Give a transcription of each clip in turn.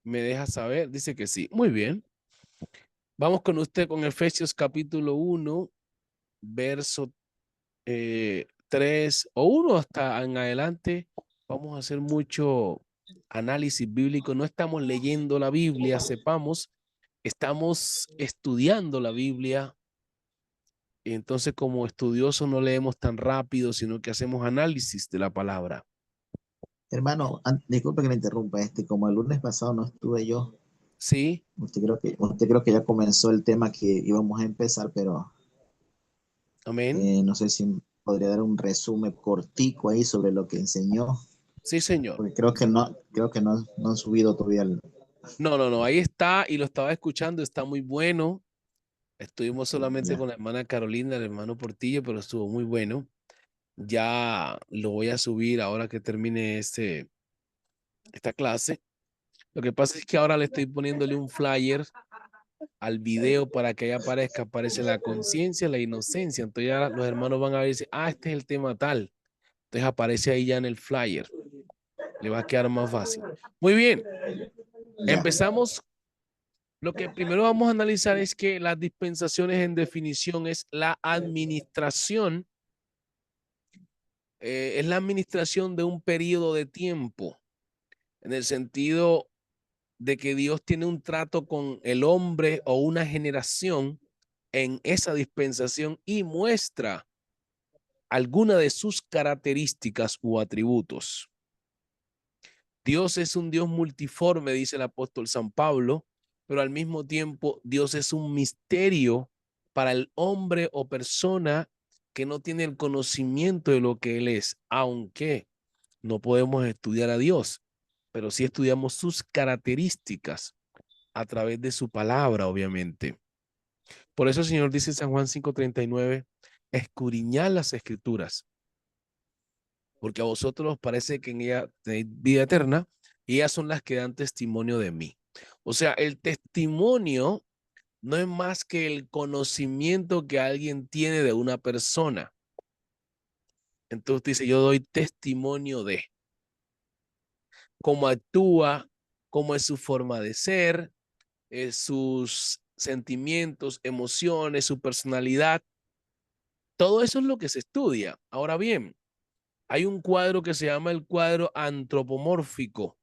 Me deja saber, dice que sí. Muy bien. Vamos con usted con Efesios capítulo 1, verso 3 o 1 hasta en adelante. Vamos a hacer mucho análisis bíblico. No estamos leyendo la Biblia, sepamos, estamos estudiando la Biblia. Entonces, como estudiosos no leemos tan rápido, sino que hacemos análisis de la palabra. Hermano, disculpe que le interrumpa, como el lunes pasado no estuve yo, ¿Sí? usted creo que ya comenzó el tema que íbamos a empezar, pero Amén. no sé si podría dar un resumen cortico ahí sobre lo que enseñó, Sí, señor. porque creo que no han subido todavía No, no, no, ahí está y lo estaba escuchando, está muy bueno. Estuvimos solamente ya. con la hermana Carolina, el hermano Portillo, pero estuvo muy bueno. Ya lo voy a subir ahora que termine esta clase. Lo que pasa es que ahora le estoy poniéndole un flyer al video para que ahí aparezca, aparece la conciencia, la inocencia. Entonces ya los hermanos van a ver y dicen, ah, este es el tema tal. Entonces aparece ahí ya en el flyer. Le va a quedar más fácil. Muy bien, Ya. empezamos. Lo que primero vamos a analizar es que las dispensaciones en definición es la administración de un periodo de tiempo, en el sentido de que Dios tiene un trato con el hombre o una generación en esa dispensación y muestra alguna de sus características u atributos. Dios es un Dios multiforme, dice el apóstol San Pablo, pero al mismo tiempo Dios es un misterio para el hombre o persona que no tiene el conocimiento de lo que Él es, aunque no podemos estudiar a Dios, pero sí estudiamos sus características a través de su palabra, obviamente. Por eso el Señor dice en San Juan 5:39, escudriñad las escrituras, porque a vosotros os parece que en ella tenéis vida eterna, y ellas son las que dan testimonio de mí. O sea, el testimonio no es más que el conocimiento que alguien tiene de una persona. Entonces dice, yo doy testimonio de cómo actúa, cómo es su forma de ser, sus sentimientos, emociones, su personalidad. Todo eso es lo que se estudia. Ahora bien, hay un cuadro que se llama el cuadro antropomórfico.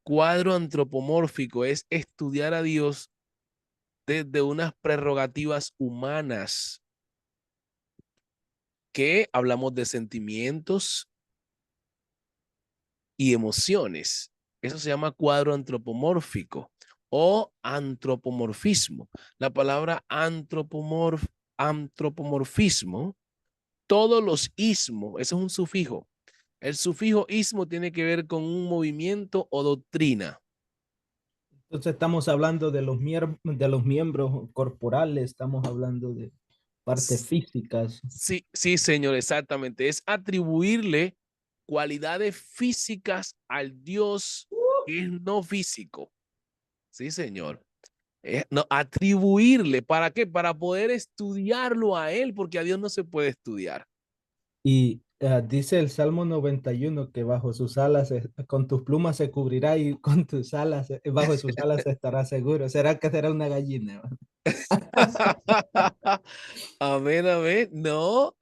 Cuadro antropomórfico es estudiar a Dios desde unas prerrogativas humanas, que hablamos de sentimientos y emociones. Eso se llama cuadro antropomórfico o antropomorfismo. La palabra antropomorfismo, todos los ismos, eso es un sufijo. El sufijo ismo tiene que ver con un movimiento o doctrina. Entonces estamos hablando de de los miembros corporales, estamos hablando de partes físicas. Sí, sí, señor, exactamente. Es atribuirle cualidades físicas al Dios que es no físico. Sí, señor. No, atribuirle, ¿para qué? Para poder estudiarlo a él, porque a Dios no se puede estudiar. Y dice el Salmo 91 que bajo sus alas, con tus plumas se cubrirá y con tus alas, bajo sus alas estará seguro. ¿Será que será una gallina? Amén, amén. No,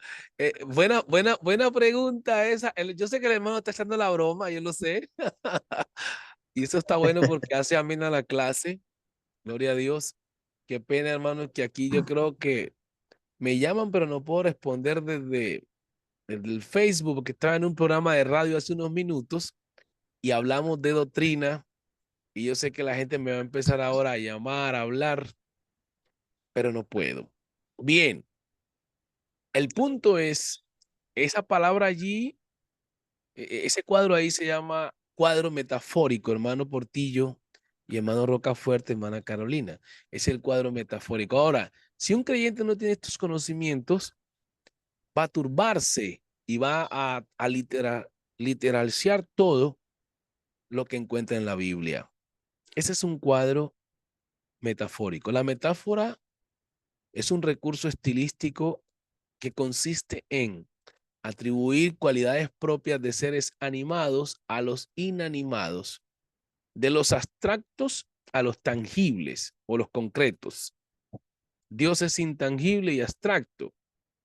buena pregunta esa. Yo sé que el hermano está echando la broma, yo lo sé. Y eso está bueno porque hace amena la clase. Gloria a Dios. Qué pena, hermano, que aquí yo creo que me llaman, pero no puedo responder desde el Facebook, porque estaba en un programa de radio hace unos minutos y hablamos de doctrina. Y yo sé que la gente me va a empezar ahora a llamar, a hablar, pero no puedo. Bien, el punto es, esa palabra allí, ese cuadro ahí se llama cuadro metafórico, hermano Portillo y hermano Rocafuerte, hermana Carolina. Es el cuadro metafórico. Ahora, si un creyente no tiene estos conocimientos, va a turbarse y va a literalizar todo lo que encuentra en la Biblia. Ese es un cuadro metafórico. La metáfora es un recurso estilístico que consiste en atribuir cualidades propias de seres animados a los inanimados de los abstractos a los tangibles o los concretos. Dios es intangible y abstracto.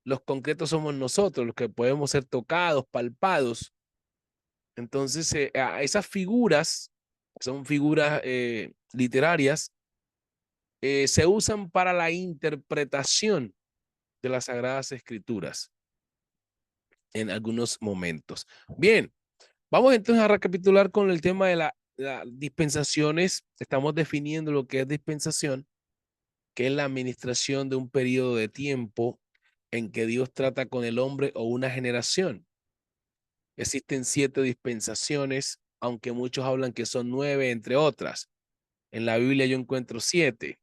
Los concretos somos nosotros, los que podemos ser tocados, palpados. Entonces, esas figuras, son figuras literarias, se usan para la interpretación de las Sagradas Escrituras en algunos momentos. Bien, vamos entonces a recapitular con el tema de las dispensaciones. Estamos definiendo lo que es dispensación, que es la administración de un periodo de tiempo en que Dios trata con el hombre o una generación. Existen 7 dispensaciones, aunque muchos hablan que son 9, entre otras. En la Biblia yo encuentro 7.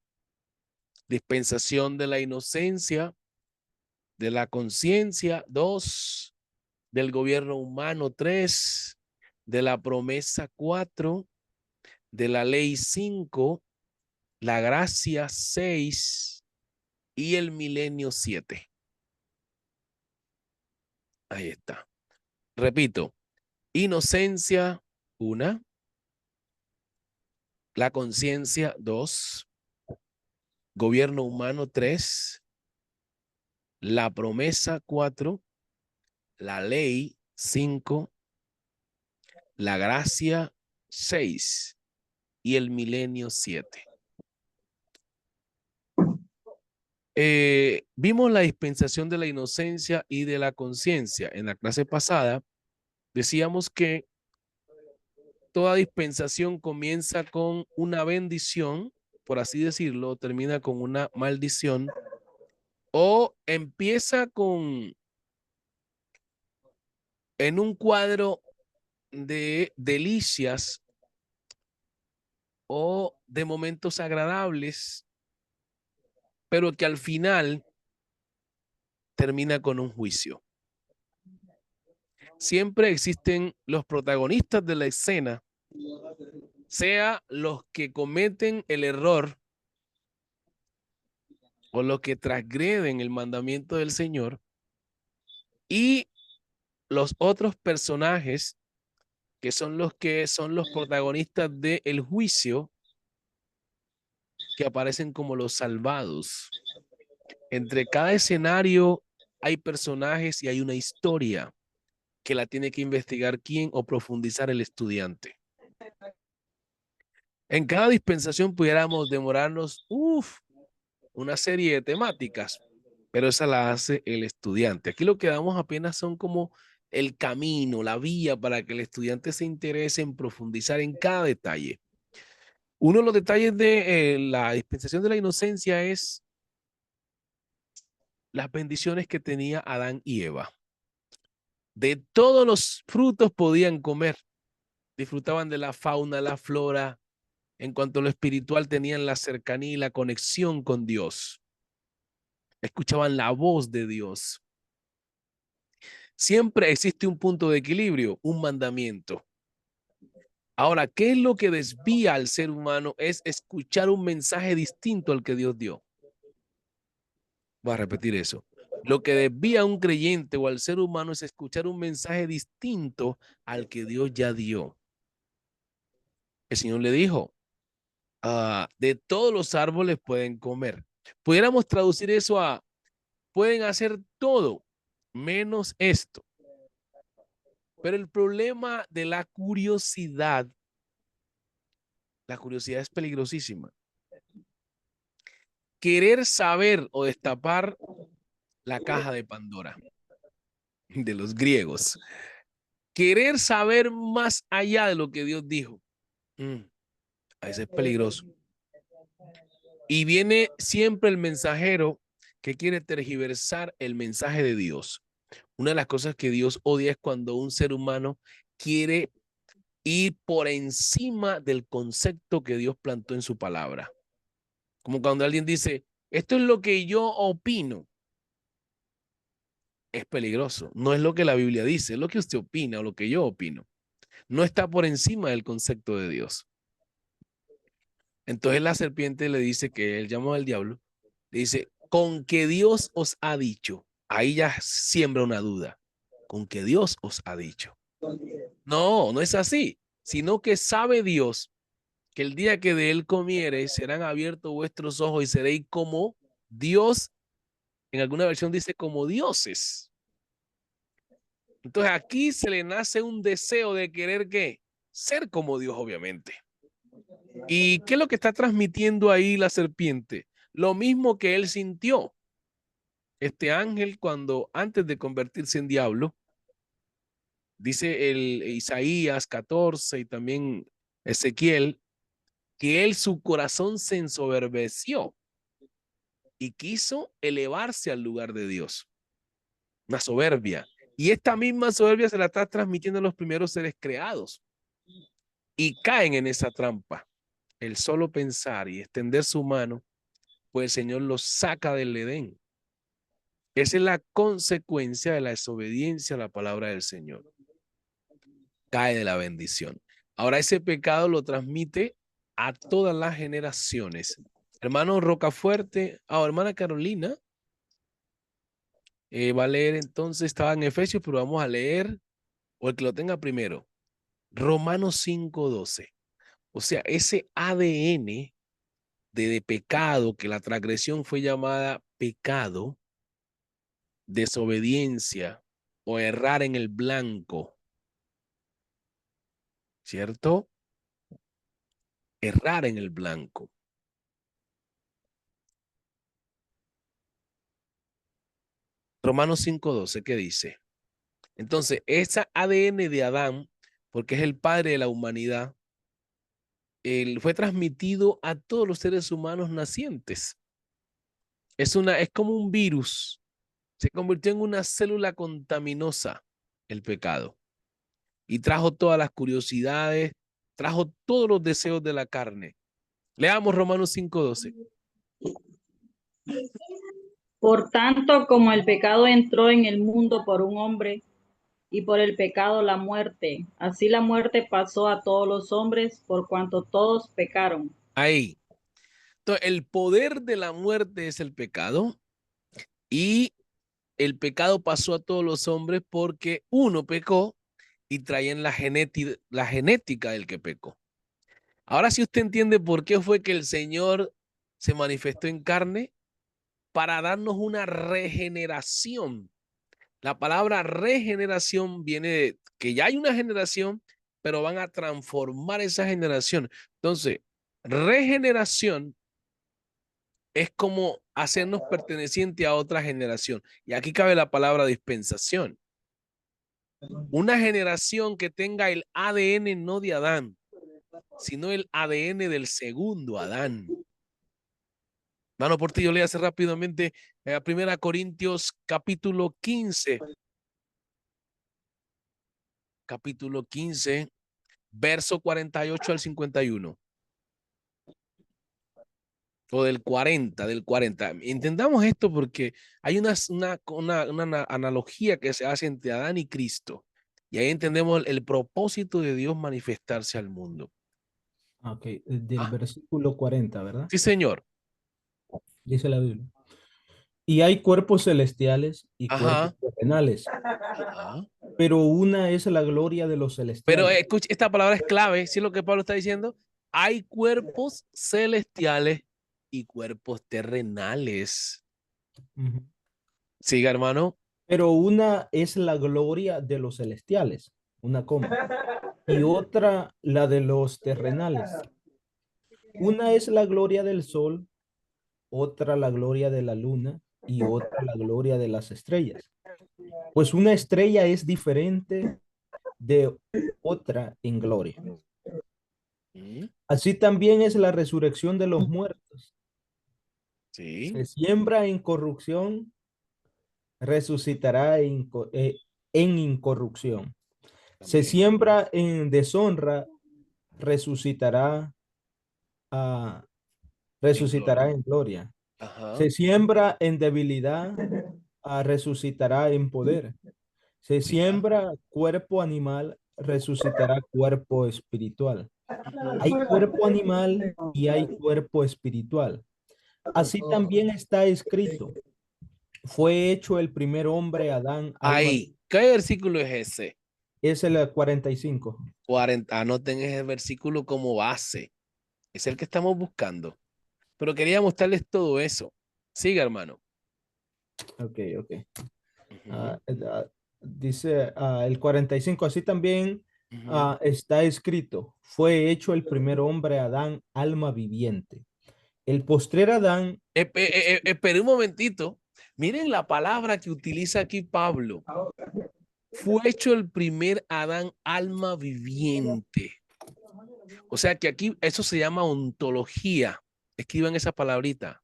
Dispensación de la inocencia, de la conciencia, 2, del gobierno humano, 3, de la promesa, 4, de la ley, 5, la gracia, 6 y el milenio, 7. Ahí está. Repito, inocencia, 1, la conciencia, 2, gobierno humano, 3, la promesa, 4, la ley, 5, la gracia, 6 y el milenio, 7. Vimos la dispensación de la inocencia y de la conciencia. En la clase pasada decíamos que toda dispensación comienza con una bendición, por así decirlo, termina con una maldición, o empieza en un cuadro de delicias o de momentos agradables, pero que al final termina con un juicio. Siempre existen los protagonistas de la escena, sea los que cometen el error o los que transgreden el mandamiento del Señor, y los otros personajes que son los protagonistas del juicio, que aparecen como los salvados. Entre cada escenario hay personajes y hay una historia que la tiene que investigar quién o profundizar el estudiante. En cada dispensación pudiéramos demorarnos una serie de temáticas, pero esa la hace el estudiante. Aquí lo que damos apenas son como el camino, la vía para que el estudiante se interese en profundizar en cada detalle. Uno de los detalles de la dispensación de la inocencia es las bendiciones que tenía Adán y Eva. De todos los frutos podían comer, disfrutaban de la fauna, la flora. En cuanto a lo espiritual, tenían la cercanía y la conexión con Dios. Escuchaban la voz de Dios. Siempre existe un punto de equilibrio, un mandamiento. Ahora, ¿qué es lo que desvía al ser humano? Es escuchar un mensaje distinto al que Dios dio. Voy a repetir eso. Lo que desvía a un creyente o al ser humano es escuchar un mensaje distinto al que Dios ya dio. El Señor le dijo, de todos los árboles pueden comer. Pudiéramos traducir eso a, pueden hacer todo, menos esto. Pero el problema de la curiosidad es peligrosísima. Querer saber o destapar la caja de Pandora de los griegos. Querer saber más allá de lo que Dios dijo. A veces es peligroso. Y viene siempre el mensajero que quiere tergiversar el mensaje de Dios. Una de las cosas que Dios odia es cuando un ser humano quiere ir por encima del concepto que Dios plantó en su palabra. Como cuando alguien dice, esto es lo que yo opino. Es peligroso. No es lo que la Biblia dice, es lo que usted opina o lo que yo opino. No está por encima del concepto de Dios. Entonces la serpiente le dice, que él llama al diablo, le dice, con que Dios os ha dicho. Ahí ya siembra una duda. Con que Dios os ha dicho. No, no es así, sino que sabe Dios que el día que de él comiereis serán abiertos vuestros ojos y seréis como Dios. En alguna versión dice como dioses. Entonces aquí se le nace un deseo de querer ¿qué? Ser como Dios, obviamente. ¿Y qué es lo que está transmitiendo ahí la serpiente? Lo mismo que él sintió. Este ángel, cuando antes de convertirse en diablo, dice el Isaías 14 y también Ezequiel, que él su corazón se ensoberbeció y quiso elevarse al lugar de Dios. Una soberbia. Y esta misma soberbia se la está transmitiendo a los primeros seres creados y caen en esa trampa. El solo pensar y extender su mano, pues el Señor los saca del Edén. Esa es la consecuencia de la desobediencia a la palabra del Señor. Cae de la bendición. Ahora ese pecado lo transmite a todas las generaciones. Hermano Rocafuerte, hermana Carolina, va a leer entonces, estaba en Efesios, pero vamos a leer, o el que lo tenga primero, Romanos 5:12. O sea, ese ADN de pecado, que la transgresión fue llamada pecado, desobediencia o errar en el blanco, ¿cierto? Errar en el blanco. Romanos 5:12, ¿qué dice? Entonces, esa ADN de Adán, porque es el padre de la humanidad, él fue transmitido a todos los seres humanos nacientes. Es como un virus. Se convirtió en una célula contaminosa el pecado y trajo todas las curiosidades, trajo todos los deseos de la carne. Leamos Romanos 5:12. Por tanto, como el pecado entró en el mundo por un hombre, y por el pecado la muerte, así la muerte pasó a todos los hombres por cuanto todos pecaron. Ahí. Entonces, el poder de la muerte es el pecado y el pecado pasó a todos los hombres porque uno pecó y traían la genética del que pecó. Ahora sí usted entiende por qué fue que el Señor se manifestó en carne para darnos una regeneración. La palabra regeneración viene de que ya hay una generación, pero van a transformar esa generación. Entonces, regeneración es como hacernos perteneciente a otra generación. Y aquí cabe la palabra dispensación. Una generación que tenga el ADN no de Adán, sino el ADN del segundo Adán. Mano Portillo, léase rápidamente a 1 Corintios capítulo 15. Capítulo 15, verso 48 al 51. O del 40. Entendamos esto porque hay una analogía que se hace entre Adán y Cristo. Y ahí entendemos el propósito de Dios manifestarse al mundo. Ok, del versículo 40, ¿verdad? Sí, señor. Dice la Biblia. Y hay cuerpos celestiales y Ajá. cuerpos terrenales, Ajá. pero una es la gloria de los Pero celestiales. escuche, esta palabra es clave. ¿Sí es lo que Pablo está diciendo? Hay cuerpos celestiales y cuerpos terrenales. Ujú. Siga, hermano. Pero una es la gloria de los celestiales, una coma, y otra la de los terrenales. Una es la gloria del sol, otra la gloria de la luna y otra la gloria de las estrellas. Pues una estrella es diferente de otra en gloria. Así también es la resurrección de los muertos. Sí. Se siembra en corrupción, resucitará en incorrupción. Se Amén. siembra en deshonra, resucitará, ah, En gloria. resucitará en gloria. Ajá. Se siembra en debilidad, resucitará en poder. Se Siga. siembra cuerpo animal, resucitará cuerpo espiritual. Hay cuerpo animal y hay cuerpo espiritual. Así también está escrito. Fue hecho el primer hombre, Adán, alma. Ahí. ¿Qué versículo es ese? Es el 45. 40. Anoten ese versículo como base. Es el que estamos buscando. Pero quería mostrarles todo eso. Siga, hermano. Ok. Ujú, Dice el 45, así también ujú. está escrito, fue hecho el primer hombre Adán, alma viviente. El postrer Adán, Espere un momentito. Miren la palabra que utiliza aquí Pablo. Fue hecho el primer Adán, alma viviente. O sea que aquí eso se llama ontología. Escriban esa palabrita.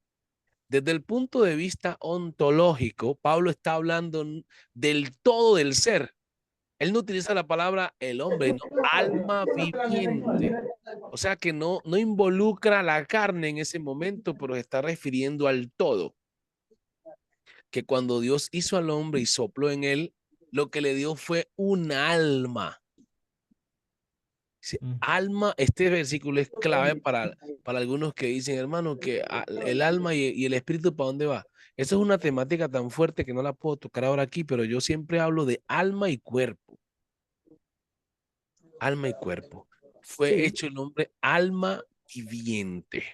Desde el punto de vista ontológico, Pablo está hablando del todo del ser. Él no utiliza la palabra el hombre, no, alma viviente. O sea que no involucra la carne en ese momento, pero se está refiriendo al todo. Que cuando Dios hizo al hombre y sopló en él, lo que le dio fue un alma. Dice, alma, este versículo es clave para algunos que dicen, hermano, que el alma y el espíritu, ¿para dónde va? Eso es una temática tan fuerte que no la puedo tocar ahora aquí, pero yo siempre hablo de alma y cuerpo. Alma y cuerpo. Fue sí, hecho el hombre alma viviente.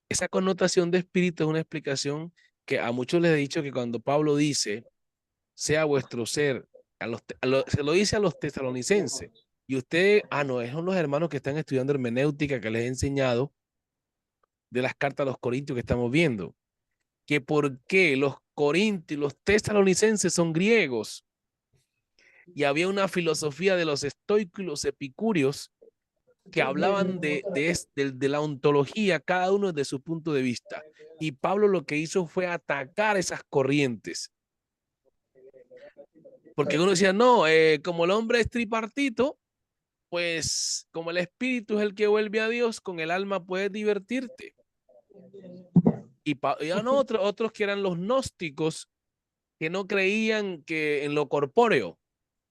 Esa connotación de espíritu es una explicación que a muchos les he dicho que cuando Pablo dice, sea vuestro ser, se lo dice a los tesalonicenses. Y ustedes, no, esos son los hermanos que están estudiando hermenéutica que les he enseñado de las cartas a los corintios que estamos viendo. Que por qué los corintios, los tesalonicenses son griegos. Y había una filosofía de los estoicos y los epicúreos que hablaban de la ontología, cada uno desde su punto de vista. Y Pablo lo que hizo fue atacar esas corrientes. Porque uno decía, no, como el hombre es tripartito, pues como el espíritu es el que vuelve a Dios, con el alma puedes divertirte. Y ya no, otros que eran los gnósticos, que no creían que en lo corpóreo.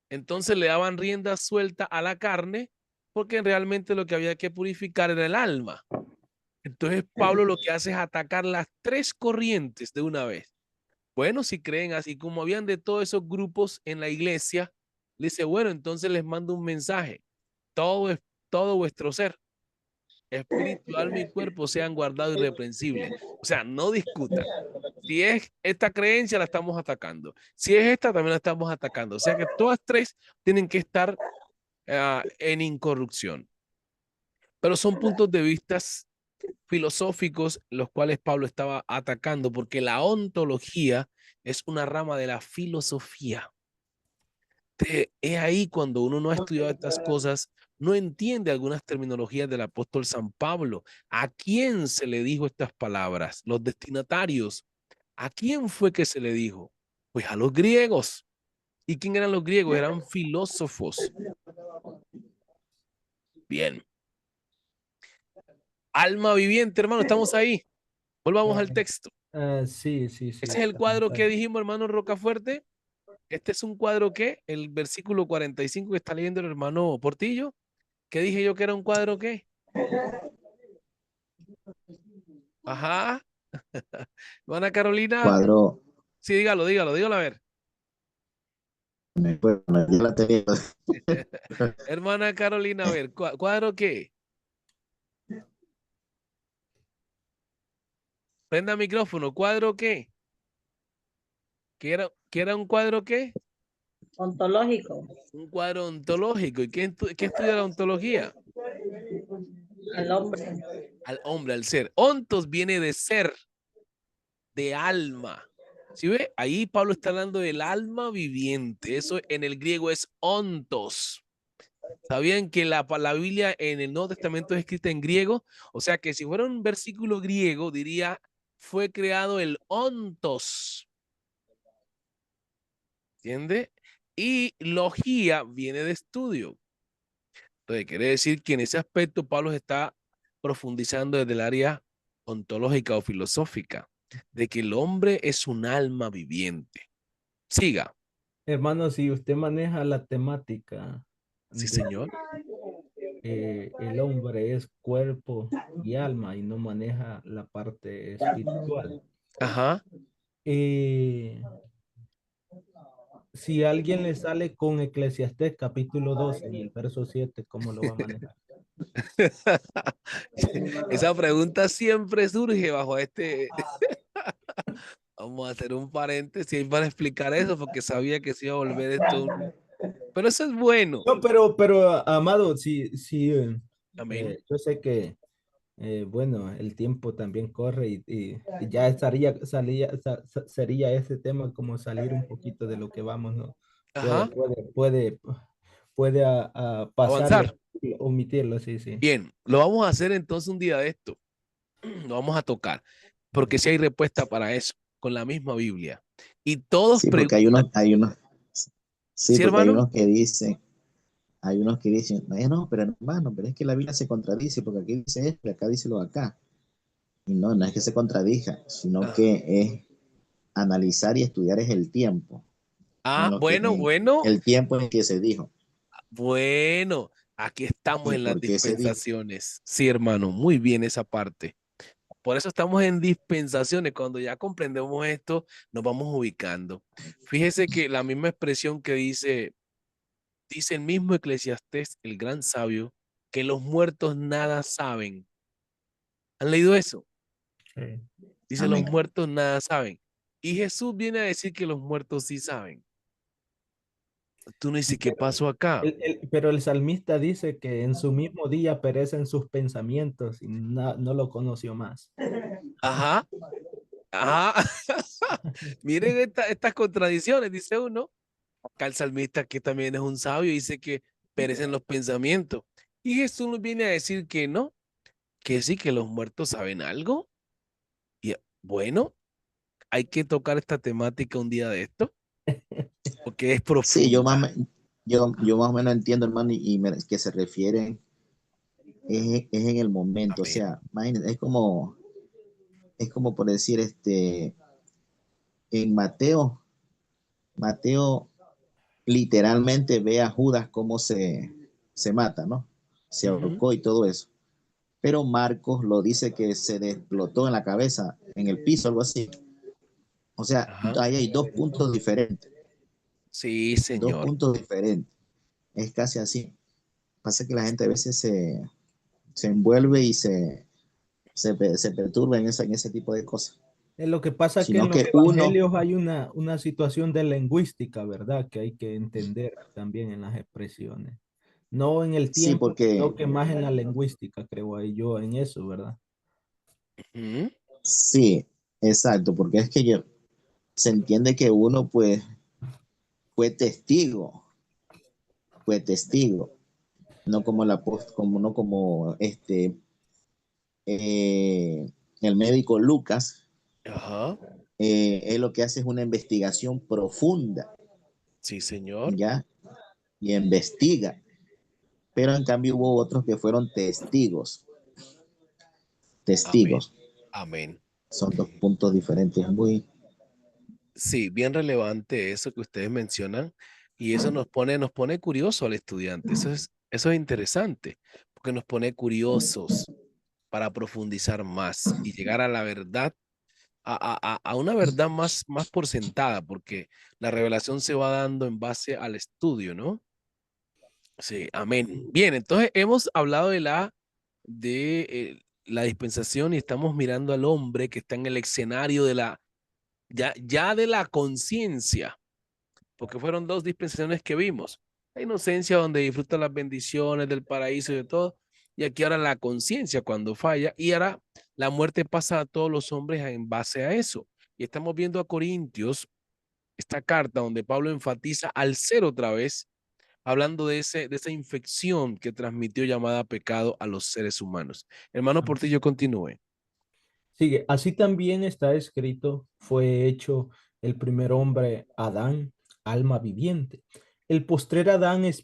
Entonces le daban rienda suelta a la carne, porque realmente lo que había que purificar era el alma. Entonces Pablo lo que hace es atacar las tres corrientes de una vez. Bueno, si creen así, como habían de todos esos grupos en la iglesia, le dice, bueno, entonces les mando un mensaje. Todo es todo vuestro ser, espíritu, alma y cuerpo sean guardados irreprensibles. O sea, no discutan. Si es esta creencia, la estamos atacando. Si es esta, también la estamos atacando. O sea que todas tres tienen que estar en incorrupción. Pero son puntos de vista filosóficos los cuales Pablo estaba atacando, porque la ontología es una rama de la filosofía. Es ahí cuando uno no ha estudiado estas cosas, no entiende algunas terminologías del apóstol San Pablo. ¿A quién se le dijo estas palabras? Los destinatarios. ¿A quién fue que se le dijo? Pues a los griegos. ¿Y quién eran los griegos? Eran filósofos. Bien. Alma viviente, hermano, estamos ahí. Volvamos al texto. sí. Ese es el cuadro que dijimos, hermano Rocafuerte. Este es un cuadro que, el versículo 45 que está leyendo el hermano Portillo. ¿Qué dije yo que era un cuadro qué? Ajá. Hermana Carolina. Cuadro, Sí, dígalo a ver. bueno, yo la tenía. Hermana Carolina, a ver, ¿cuadro qué? Prenda micrófono, ¿cuadro qué? ¿Qué era un cuadro qué? Ontológico, Un cuadro ontológico. ¿Y qué estudia la ontología? el hombre. Al hombre, al ser. Ontos viene de ser, de alma. ¿Sí ve? Ahí Pablo está hablando del alma viviente. Eso en el griego es ontos. ¿Sabían que la Biblia en el Nuevo Testamento es escrita en griego? O sea que si fuera un versículo griego, diría, fue creado el ontos. ¿Entiende? Y logía viene de estudio. Entonces, quiere decir que en ese aspecto Pablo está profundizando desde el área ontológica o filosófica, de que el hombre es un alma viviente. Siga. Hermano, si usted maneja la temática Sí, de señor. el hombre es cuerpo y alma y no maneja la parte espiritual. Ajá. Eh, si alguien le sale con Eclesiastés capítulo 12 y el verso 7, ¿cómo lo va a manejar? Esa pregunta siempre surge bajo este. Vamos a hacer un paréntesis ahí para explicar eso, porque sabía que se iba a volver esto. Pero eso es bueno. No, Amado, sí, sí, Amén. yo sé que, bueno, el tiempo también corre y ya sería ese tema como salir un poquito de lo que vamos, ¿no? Puede, Ajá. puede, puede, puede pasarlo, Avanzar. omitirlo, sí, sí. Bien, lo vamos a hacer entonces un día de esto. Lo vamos a tocar, porque si hay respuesta para eso, con la misma Biblia. Y todos Sí, porque preguntan, sí, ¿sí, porque hermano? hay unos que dicen, no, pero hermano, pero es que la Biblia se contradice, porque aquí dice esto y acá dice lo de acá. Y no, no es que se contradija, sino Ah, que es analizar y estudiar es el tiempo, bueno, en bueno, el tiempo en que se dijo bueno. Aquí estamos y en las por qué se dijo. dispensaciones. Sí, hermano, muy bien esa parte. Por eso estamos en dispensaciones. Cuando ya comprendemos esto, nos vamos ubicando. Fíjese que la misma expresión que dice el mismo Eclesiastés, el gran sabio, que los muertos nada saben. ¿Han leído eso? Sí. Dice, los Amén. muertos nada saben. Y Jesús viene a decir que los muertos sí saben. Tú no dices, ¿qué Pero pasó acá? pero el salmista dice que en su mismo día perecen sus pensamientos y no lo conoció más. Ajá, ajá. Miren estas contradicciones, dice uno. Acá el salmista, que también es un sabio, dice que perecen los pensamientos. Y Jesús nos viene a decir que no, que sí, que los muertos saben algo. Y bueno, hay que tocar esta temática un día de esto, porque es Sí, profunda. yo más o menos entiendo, hermano, que se refiere es en el momento, o Amén. sea, imagínate, es como por decir, en Mateo literalmente ve a Judas cómo se mata, ¿no? Se Ujú. ahorcó y todo eso. Pero Marcos lo dice que se le explotó en la cabeza, en el piso, algo así. O sea, Ajá. ahí hay Sí, dos señor. puntos diferentes. Es casi así. Pasa que la gente a veces se envuelve y se perturba en ese tipo de cosas. Es lo que pasa que en Sino los que uno, evangelios hay una situación de lingüística, ¿verdad? Que hay que entender también en las expresiones. No en el sí, tiempo, porque sino que más en la lingüística, creo ahí yo en eso, ¿verdad? Ujú. sí, exacto, porque es que se entiende que uno pues fue testigo, fue testigo, no como no como eh, el médico Lucas, Ajá. él lo que hace es una investigación profunda, Sí, señor. ¿ya? Y investiga, pero en cambio hubo otros que fueron testigos, Amén. testigos, Amén. son dos puntos diferentes, muy, Sí, bien relevante eso que ustedes mencionan y eso nos pone curioso al estudiante. Eso es interesante porque nos pone curiosos para profundizar más y llegar a la verdad, a una verdad más por sentada, porque la revelación se va dando en base al estudio, ¿no? Sí, amén. Bien, entonces hemos hablado de la dispensación y estamos mirando al hombre que está en el escenario de ya de la conciencia, porque fueron dos dispensaciones que vimos. La inocencia donde disfruta las bendiciones del paraíso y de todo, y aquí ahora la conciencia cuando falla, y ahora la muerte pasa a todos los hombres en base a eso. Y estamos viendo a Corintios, esta carta donde Pablo enfatiza al ser otra vez, hablando de esa infección que transmitió llamada pecado a los seres humanos. Hermano Portillo, continúe. Sigue, así también está escrito, fue hecho el primer hombre, Adán, alma viviente. El postrer Adán, el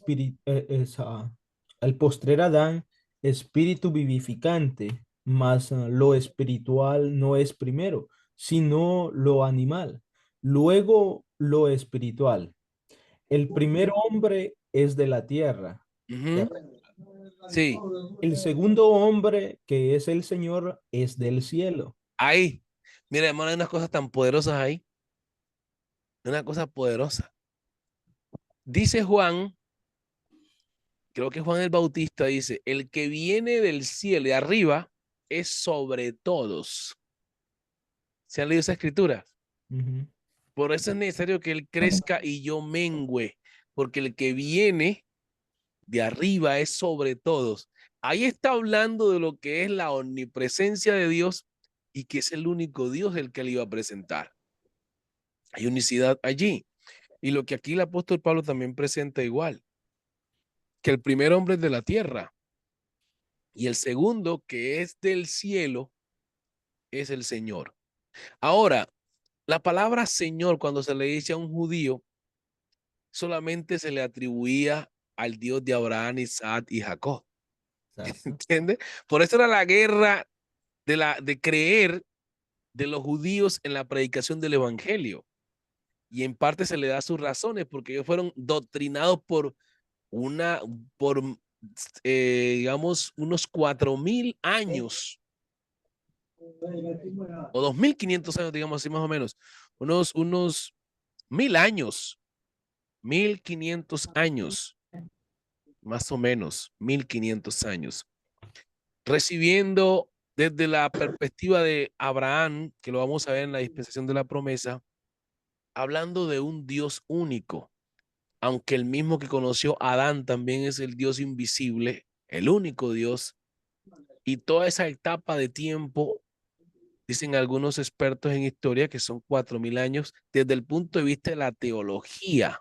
postrer Adán, espíritu vivificante, mas lo espiritual no es primero, sino lo animal, luego lo espiritual. El primer hombre es de la tierra. Ujú. Sí, El segundo hombre, que es el Señor, es del cielo. ahí. Mira, hermano, hay unas cosas tan poderosas ahí. Una cosa poderosa. Dice Juan creo que Juan el Bautista dice, el que viene del cielo de arriba es sobre todos. ¿Se han leído esa escritura? Ujú. Por eso es necesario que él crezca y yo mengüe, porque el que viene de arriba es sobre todos. Ahí está hablando de lo que es la omnipresencia de Dios y que es el único Dios el que le iba a presentar. Hay unicidad allí. Y lo que aquí el apóstol Pablo también presenta igual, que el primer hombre es de la tierra y el segundo que es del cielo es el Señor. Ahora, la palabra Señor cuando se le dice a un judío solamente se le atribuía al Dios de Abraham, Isaac y Jacob. Exacto. ¿Entiendes? Por eso era la guerra de creer de los judíos en la predicación del evangelio. Y en parte se le da sus razones porque ellos fueron doctrinados una, por, digamos, unos 4.000 años o 2.500 años, digamos así más o menos, unos 1.000 años, 1.500 años, más o menos, 1.500 años, recibiendo desde la perspectiva de Abraham, que lo vamos a ver en la dispensación de la promesa, hablando de un Dios único, aunque el mismo que conoció a Adán también es el Dios invisible, el único Dios, y toda esa etapa de tiempo, dicen algunos expertos en historia que son 4.000 años desde el punto de vista de la teología,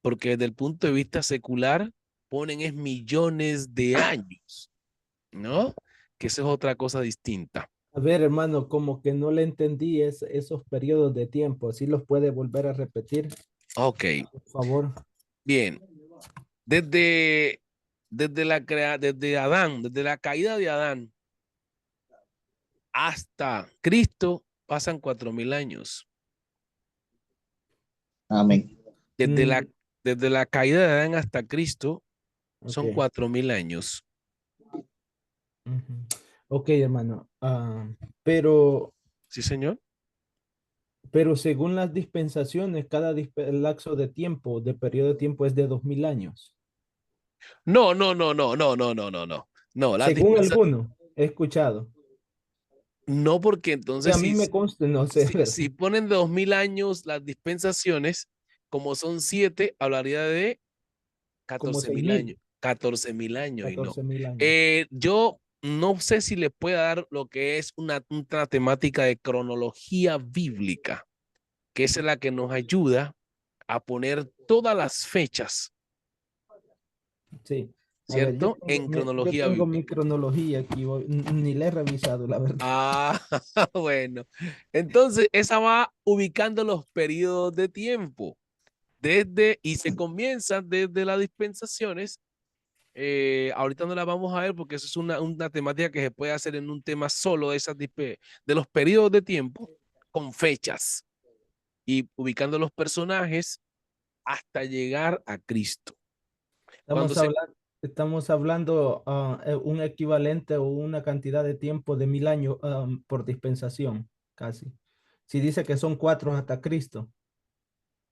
porque desde el punto de vista secular ponen es millones de años, ¿no? Que eso es otra cosa distinta. A ver, hermano, como que no le entendí esos periodos de tiempo. ¿Sí los puede volver a repetir, Ok, por favor? bien. Desde, desde Adán, desde la caída de Adán hasta Cristo pasan 4.000 años. Amén. Desde Mm, la, desde la caída de Adán hasta Cristo ok. son 4.000 años. Ujú. Ok, hermano. Pero, ¿Sí, señor? pero según las dispensaciones, cada lapso de tiempo, de periodo de tiempo es de 2000 años. No, no, no, no, no, no, no, no, no. No, Según alguno, he escuchado. no, porque Y entonces a mí me consta, no sé, pero si ponen de 2.000 años las dispensaciones, como son 7, hablaría de como 14.000 años. 6000, 14.000 años y no. 14000 años. Yo no sé si le puedo dar lo que es una temática de cronología bíblica, que es la que nos ayuda a poner todas las fechas, Sí. A ver, ¿cierto? En yo cronología tengo mi bíblica. cronología aquí, ni la he revisado, la verdad. Ah, bueno. Entonces, esa va ubicando los periodos de tiempo. Y se comienza desde las dispensaciones. Ahorita no la vamos a ver porque eso es una temática que se puede hacer en un tema solo de los periodos de tiempo con fechas y ubicando los personajes hasta llegar a Cristo. Cuando Estamos hablando, estamos hablando un equivalente o una cantidad de tiempo de 1000 años por dispensación, casi. Si dice que son 4 hasta Cristo.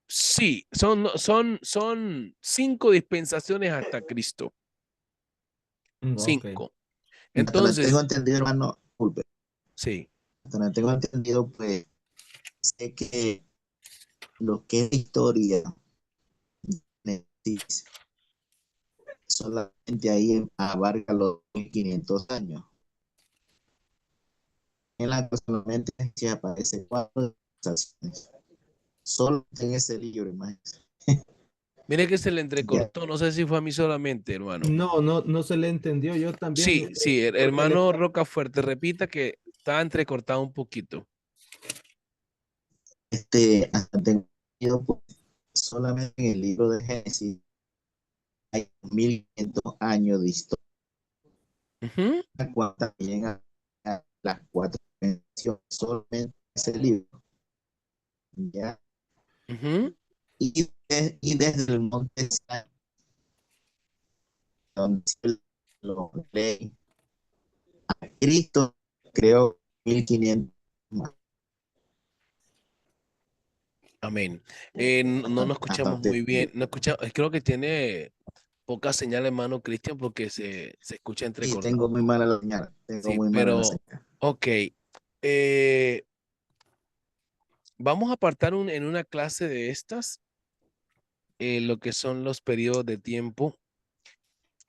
sí, son 5 dispensaciones hasta Cristo. Ok. 5. Hasta donde tengo Entonces, entendido, hermano, disculpe, sí. hasta donde tengo entendido, pues sé que lo que es historia solamente ahí abarca los 1500 años. En la que solamente se aparece 4 estaciones. Solo en ese libro, imagínense. Mire que se le Ya. entrecortó, no sé si fue a mí solamente, hermano. No, no, no se le entendió. Yo también, Sí, sí, porque le hermano Rocafuerte, repita que está entrecortado un poquito. Hasta tengo entendido, pues, solamente en el libro de Génesis hay 1500 años de historia. Ujú, Cuando llegan a las 4 dimensiones, solamente ese libro. ¿Ya? ujú. Y desde el monte Sinai, donde se lo lee a Cristo, creo 1500 más. Amén. No nos Hasta escuchamos donde muy bien. No escuchamos, creo que tiene Poca señal, hermano Cristian, porque se escucha Sí, entrecortado. tengo muy mala la señal. Tengo Sí, muy mala la pero, señal. ok. Vamos a apartar en una clase de estas lo que son los periodos de tiempo.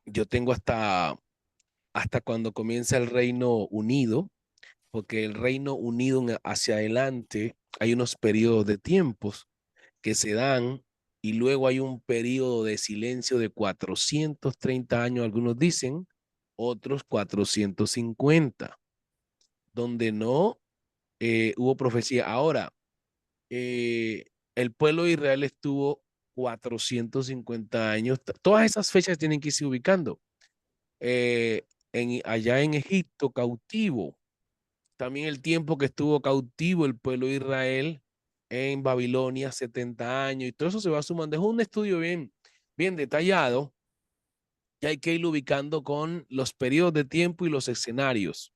Yo tengo hasta cuando comienza el Reino Unido, porque el Reino Unido hacia adelante hay unos periodos de tiempos que se dan y luego hay un periodo de silencio de 430 años, algunos dicen, otros 450, donde no hubo profecía. Ahora, el pueblo de Israel estuvo 450 años. Todas esas fechas tienen que irse ubicando. Allá en Egipto, cautivo. También el tiempo que estuvo cautivo el pueblo de Israel en Babilonia, 70 años. Y todo eso se va sumando. Es un estudio bien detallado y hay que ir ubicando con los periodos de tiempo y los escenarios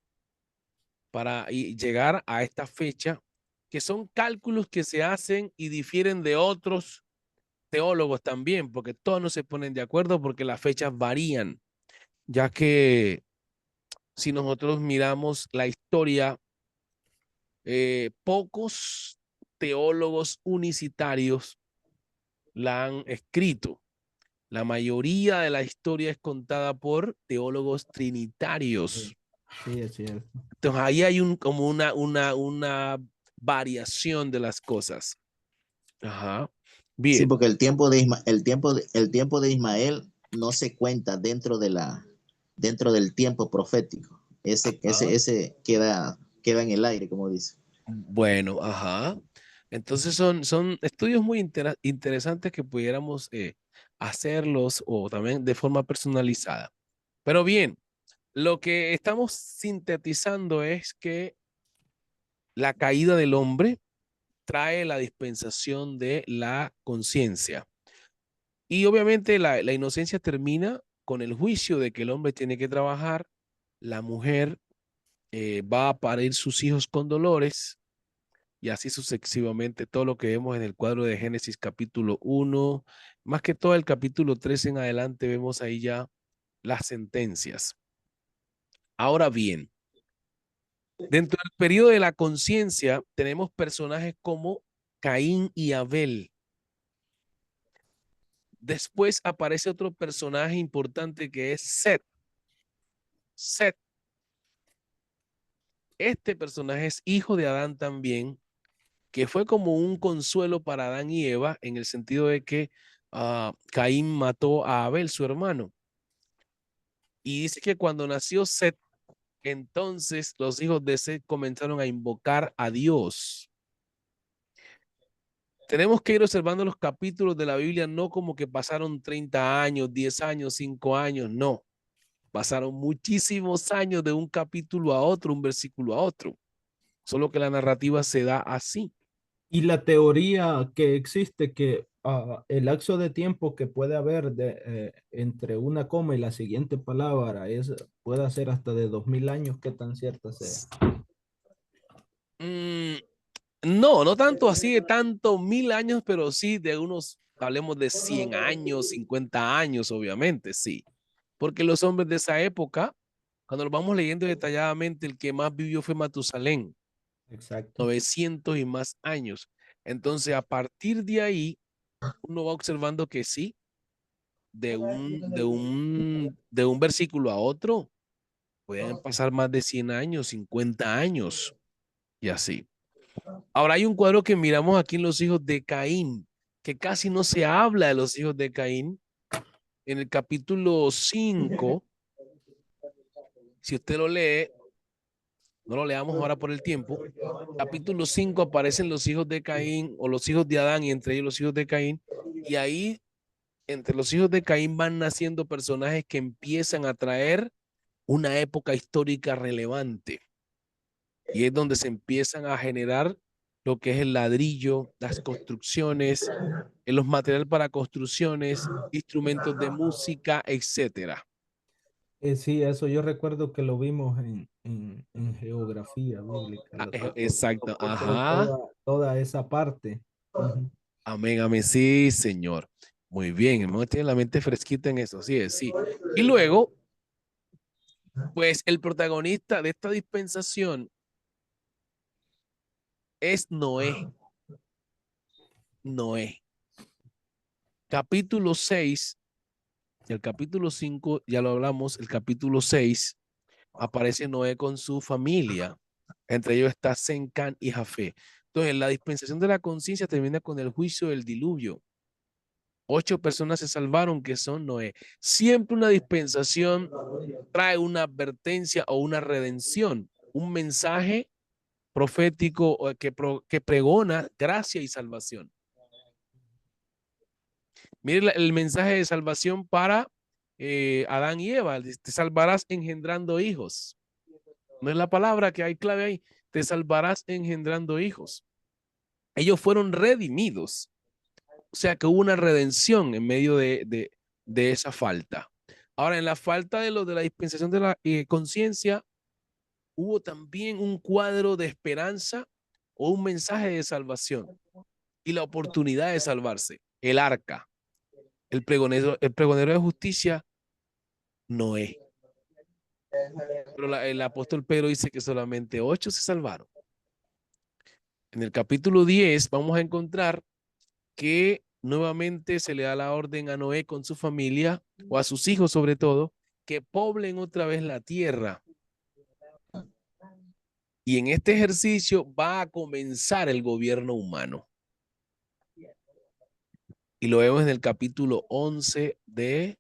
para llegar a esta fecha, que son cálculos que se hacen y difieren de otros teólogos también, porque todos no se ponen de acuerdo porque las fechas varían, ya que si nosotros miramos la historia, pocos teólogos unicitarios la han escrito. La mayoría de la historia es contada por teólogos trinitarios. Sí, es cierto. Entonces ahí hay como una variación de las cosas. Ajá. Sí, Bien. porque el tiempo de Ismael no se cuenta dentro del tiempo profético. Ajá. Ese queda en el aire, como dice. Bueno, ajá. Entonces son estudios muy interesantes que pudiéramos hacerlos o también de forma personalizada. Pero bien, lo que estamos sintetizando es que la caída del hombre trae la dispensación de la conciencia. Y obviamente la inocencia termina con el juicio de que el hombre tiene que trabajar, la mujer va a parir sus hijos con dolores y así sucesivamente todo lo que vemos en el cuadro de Génesis capítulo 1, más que todo el capítulo 3 en adelante vemos ahí ya las sentencias. Ahora bien, dentro del periodo de la conciencia tenemos personajes como Caín y Abel. Después aparece otro personaje importante que es Set. Set. Este personaje es hijo de Adán también, que fue como un consuelo para Adán y Eva en el sentido de que Caín mató a Abel, su hermano. Y dice que cuando nació Set, entonces los hijos de Set comenzaron a invocar a Dios. Tenemos que ir observando los capítulos de la Biblia, no como que pasaron 30 años, 10 años, 5 años, no. Pasaron muchísimos años de un capítulo a otro, un versículo a otro. Solo que la narrativa se da así. Y la teoría que existe que el lapso de tiempo que puede haber entre una coma y la siguiente palabra puede ser hasta de 2000 años, ¿qué tan cierta sea? Mm, no, no tanto así de tanto 1000 años, pero sí de unos, hablemos de 100 años, 50 años, obviamente, sí. Porque los hombres de esa época, cuando lo vamos leyendo detalladamente, el que más vivió fue Matusalén, Exacto. 900 y más años. Entonces, a partir de ahí, uno va observando que sí, de un versículo a otro, pueden pasar más de 100 años, 50 años y así. Ahora hay un cuadro que miramos aquí en los hijos de Caín, que casi no se habla de los hijos de Caín. En el capítulo 5, si usted lo lee, no lo leamos ahora por el tiempo, capítulo 5 aparecen los hijos de Caín o los hijos de Adán y entre ellos los hijos de Caín. Y ahí, entre los hijos de Caín van naciendo personajes que empiezan a traer una época histórica relevante. Y es donde se empiezan a generar lo que es el ladrillo, las construcciones, los materiales para construcciones, instrumentos de música, etcétera. Sí, eso yo recuerdo que lo vimos en geografía bíblica, Exacto, soportan ajá. toda esa parte. Ujú. Amén, amén. Sí, señor. Muy bien, hermano, tiene la mente fresquita en eso, así es, sí. Y luego, pues el protagonista de esta dispensación es Noé. Noé. Capítulo 6, el capítulo 5, ya lo hablamos, el capítulo 6, aparece Noé con su familia. Entre ellos está Sem, Can y Jafé. Entonces, la dispensación de la conciencia termina con el juicio del diluvio. 8 personas se salvaron, que son Noé. Siempre una dispensación trae una advertencia o una redención, un mensaje profético que pregona gracia y salvación. Mire el mensaje de salvación para Adán y Eva. Te salvarás engendrando hijos. No es la palabra que hay clave ahí. Te salvarás engendrando hijos. Ellos fueron redimidos. O sea que hubo una redención en medio de esa falta. Ahora, en la falta de lo de la dispensación de la conciencia, hubo también un cuadro de esperanza o un mensaje de salvación y la oportunidad de salvarse. El arca, el pregonero de justicia, Noé. Pero el apóstol Pedro dice que solamente 8 se salvaron. En el capítulo 10 vamos a encontrar que nuevamente se le da la orden a Noé con su familia, o a sus hijos sobre todo, que poblen otra vez la tierra. Y en este ejercicio va a comenzar el gobierno humano. Y lo vemos en el capítulo 11 de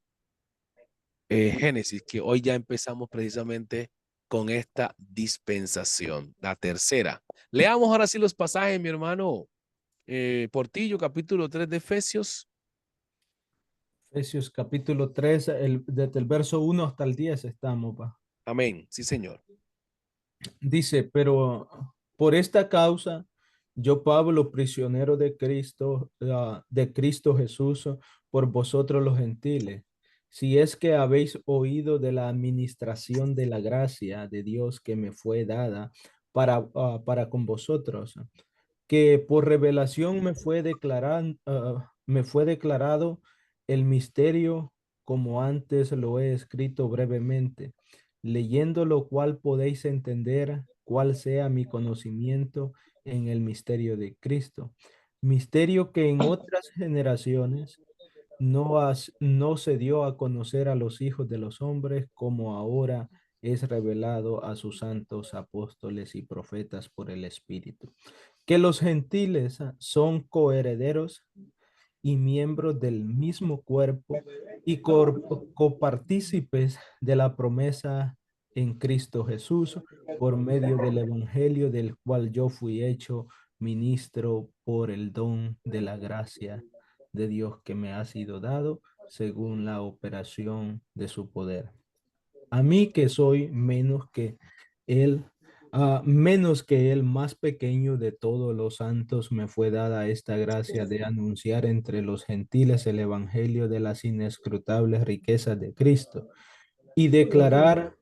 Génesis, que hoy ya empezamos precisamente con esta dispensación, la tercera. Leamos ahora sí los pasajes, mi hermano Portillo, capítulo 3 de Efesios. Efesios capítulo 3, desde el verso 1 hasta el 10 estamos, pa. Amén. Sí, señor. Dice, pero por esta causa, yo Pablo, prisionero de Cristo Jesús, por vosotros los gentiles, si es que habéis oído de la administración de la gracia de Dios que me fue dada para con vosotros, que por revelación me fue declarado el misterio, como antes lo he escrito brevemente, leyendo lo cual podéis entender cuál sea mi conocimiento en el misterio de Cristo. Misterio que en otras generaciones no se dio a conocer a los hijos de los hombres, como ahora es revelado a sus santos apóstoles y profetas por el Espíritu, que los gentiles son coherederos y miembros del mismo cuerpo y copartícipes de la promesa en Cristo Jesús por medio del evangelio, del cual yo fui hecho ministro por el don de la gracia de Dios que me ha sido dado según la operación de su poder. A mí, que soy él, menos que el más pequeño de todos los santos, me fue dada esta gracia de anunciar entre los gentiles el evangelio de las inescrutables riquezas de Cristo y declarar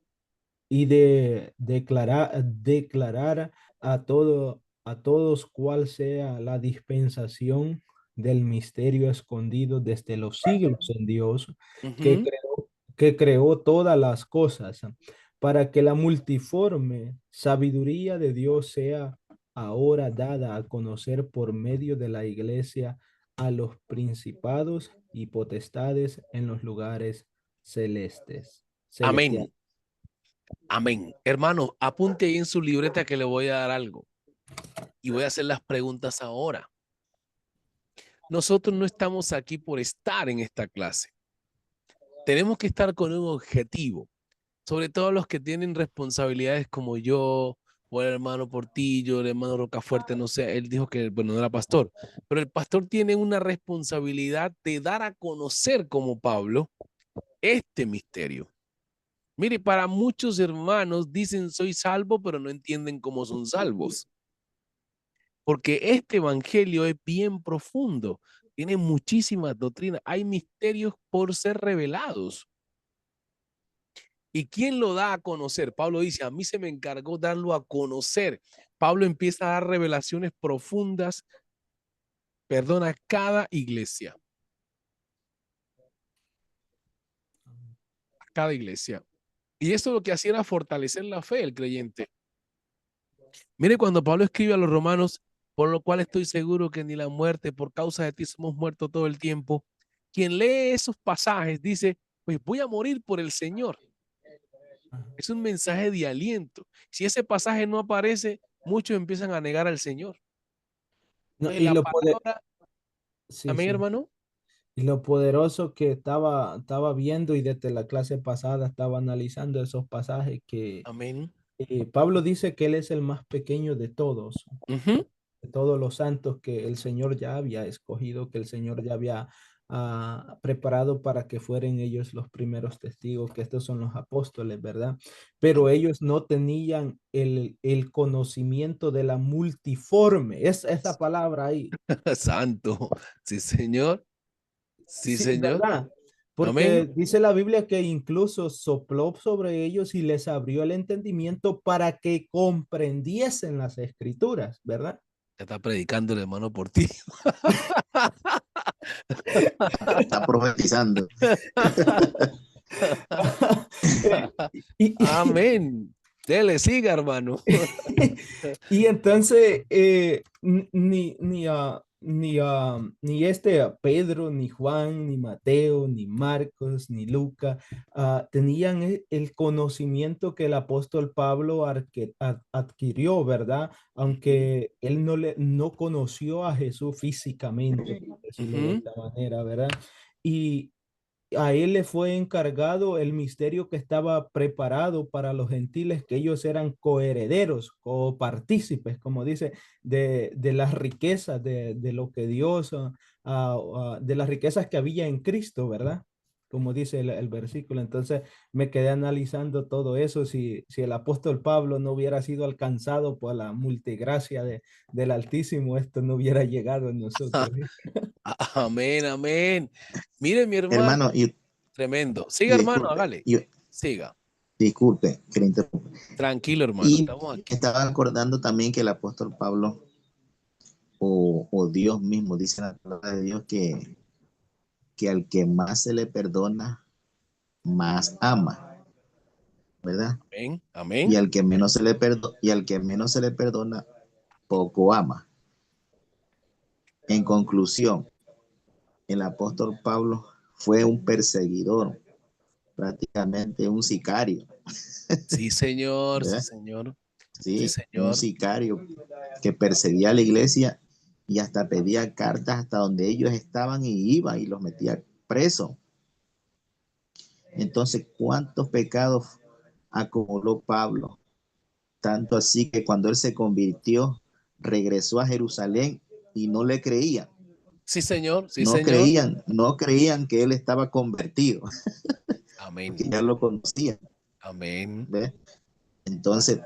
a todos cuál sea la dispensación del misterio escondido desde los siglos en Dios, que creó todas las cosas, para que la multiforme sabiduría de Dios sea ahora dada a conocer por medio de la iglesia a los principados y potestades en los lugares celestiales. Amén. Amén. Hermano, apunte ahí en su libreta que le voy a dar algo. Y voy a hacer las preguntas ahora. Nosotros no estamos aquí por estar en esta clase. Tenemos que estar con un objetivo. Sobre todo los que tienen responsabilidades como yo, o el hermano Portillo, el hermano Rocafuerte, no sé, él dijo que, bueno, no era pastor, pero el pastor tiene una responsabilidad de dar a conocer como Pablo este misterio. Mire, para muchos hermanos dicen soy salvo, pero no entienden cómo son salvos. Porque este evangelio es bien profundo, tiene muchísimas doctrinas, hay misterios por ser revelados. ¿Y quién lo da a conocer? Pablo dice, a mí se me encargó darlo a conocer. Pablo empieza a dar revelaciones profundas, perdona, a cada iglesia. cada iglesia. Y eso lo que hacía era fortalecer la fe del creyente. Mire cuando Pablo escribe a los romanos, por lo cual estoy seguro que ni la muerte, por causa de ti somos muertos todo el tiempo. Quien lee esos pasajes dice, pues voy a morir por el Señor. Es un mensaje de aliento. Si ese pasaje no aparece, muchos empiezan a negar al Señor. No, Entonces, y la lo puede, palabra, sí, amén, sí. hermano. Y lo poderoso que estaba viendo y desde la clase pasada estaba analizando esos pasajes que Amén. Pablo dice que él es el más pequeño Ujú. de todos los santos que el Señor ya había escogido, que el Señor ya había preparado para que fueran ellos los primeros testigos, que estos son los apóstoles, ¿verdad? Pero ellos no tenían el conocimiento de la multiforme, es esa palabra ahí. Santo. Sí, Señor. Sí, Sí, Señor. ¿verdad? Amén. Porque dice la Biblia que incluso sopló sobre ellos y les abrió el entendimiento para que comprendiesen las escrituras, ¿verdad? Ya está predicando el hermano por ti. Está profetizando. Y, Amén. Dele, siga, hermano. y entonces ni Pedro, ni Juan, ni Mateo, ni Marcos, ni Lucas tenían el conocimiento que el apóstol Pablo adquirió, ¿verdad? Aunque él no conoció a Jesús físicamente, por decirlo de Ujú. esta manera, ¿verdad? Y a él le fue encargado el misterio que estaba preparado para los gentiles, que ellos eran coherederos, copartícipes, como dice, de las riquezas, de lo que Dios, de las riquezas que había en Cristo, ¿verdad? Como dice el versículo. Entonces me quedé analizando todo eso. Si el apóstol Pablo no hubiera sido alcanzado por la multigracia del Altísimo, esto no hubiera llegado a nosotros. Amén, amén. Mire, mi hermano, Hermano, tremendo. Siga, y hermano, disculpe, hágale. Siga. disculpe que le interrumpa. Tranquilo, hermano. Y Estamos aquí. estaba acordando también que el apóstol Pablo o Dios mismo dice en la palabra de Dios que al que más se le perdona, más ama, ¿verdad? Amén, Y amén. al que menos se le y al que menos se le perdona, poco ama. En conclusión, el apóstol Pablo fue un perseguidor, prácticamente un sicario, Sí, señor. Sí, ¿verdad? señor. Sí, Sí, un señor. sicario que perseguía a la iglesia y hasta pedía cartas hasta donde ellos estaban y iba y los metía presos. Entonces, ¿cuántos pecados acumuló Pablo? Tanto así que cuando él se convirtió, regresó a Jerusalén y no le creían. Sí, señor. Sí, No señor. creían, no creían que él estaba convertido, Amén. porque ya lo conocían. Amén. ¿Ves? Entonces,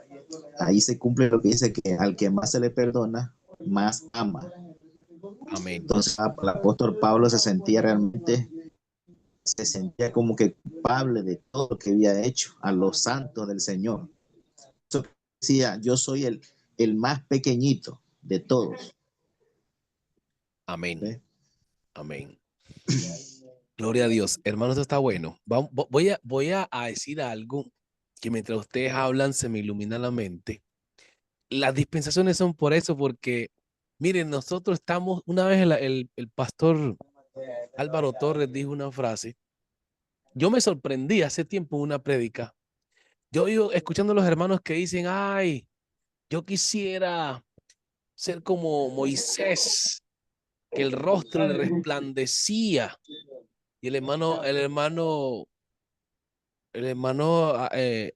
ahí se cumple lo que dice que al que más se le perdona, más ama. Amén. Entonces, el apóstol Pablo se sentía como que culpable de todo lo que había hecho a los santos del Señor. Eso decía, yo soy el más pequeñito de todos. Amén. ¿Ves? Amén. Gloria a Dios. Hermano, esto está bueno. Voy a decir algo que mientras ustedes hablan se me ilumina la mente. Las dispensaciones son por eso, porque miren, nosotros estamos, una vez el pastor Álvaro Torres dijo una frase. Yo me sorprendí hace tiempo en una prédica. Yo iba escuchando a los hermanos que dicen, ay, yo quisiera ser como Moisés, que el rostro le resplandecía. Y el hermano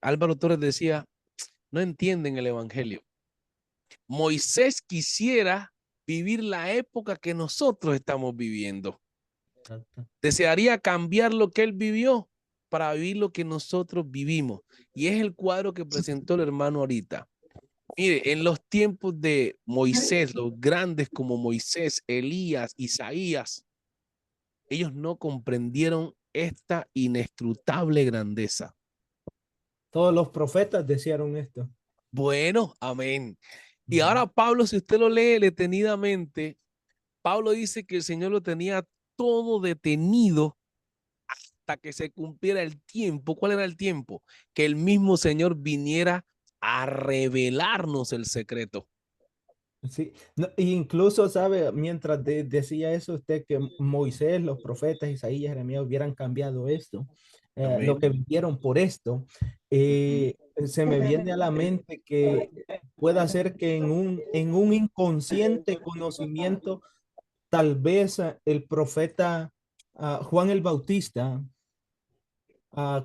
Álvaro Torres decía, no entienden el evangelio. Moisés quisiera vivir la época que nosotros estamos viviendo. Exacto. Desearía cambiar lo que él vivió para vivir lo que nosotros vivimos. Y es el cuadro que presentó el hermano ahorita. Mire, en los tiempos de Moisés, los grandes como Moisés, Elías, Isaías, ellos no comprendieron esta inescrutable grandeza. Todos los profetas decían esto. Bueno, amén. Y ahora Pablo, si usted lo lee detenidamente, Pablo dice que el Señor lo tenía todo detenido hasta que se cumpliera el tiempo. ¿Cuál era el tiempo? Que el mismo Señor viniera a revelarnos el secreto. Sí, no, incluso, sabe, mientras decía eso usted que Moisés, los profetas, Isaías, Jeremías hubieran cambiado esto, lo Amén. que vivieron por esto, se me viene a la mente que pueda ser que en un inconsciente conocimiento, tal vez el profeta Juan el Bautista,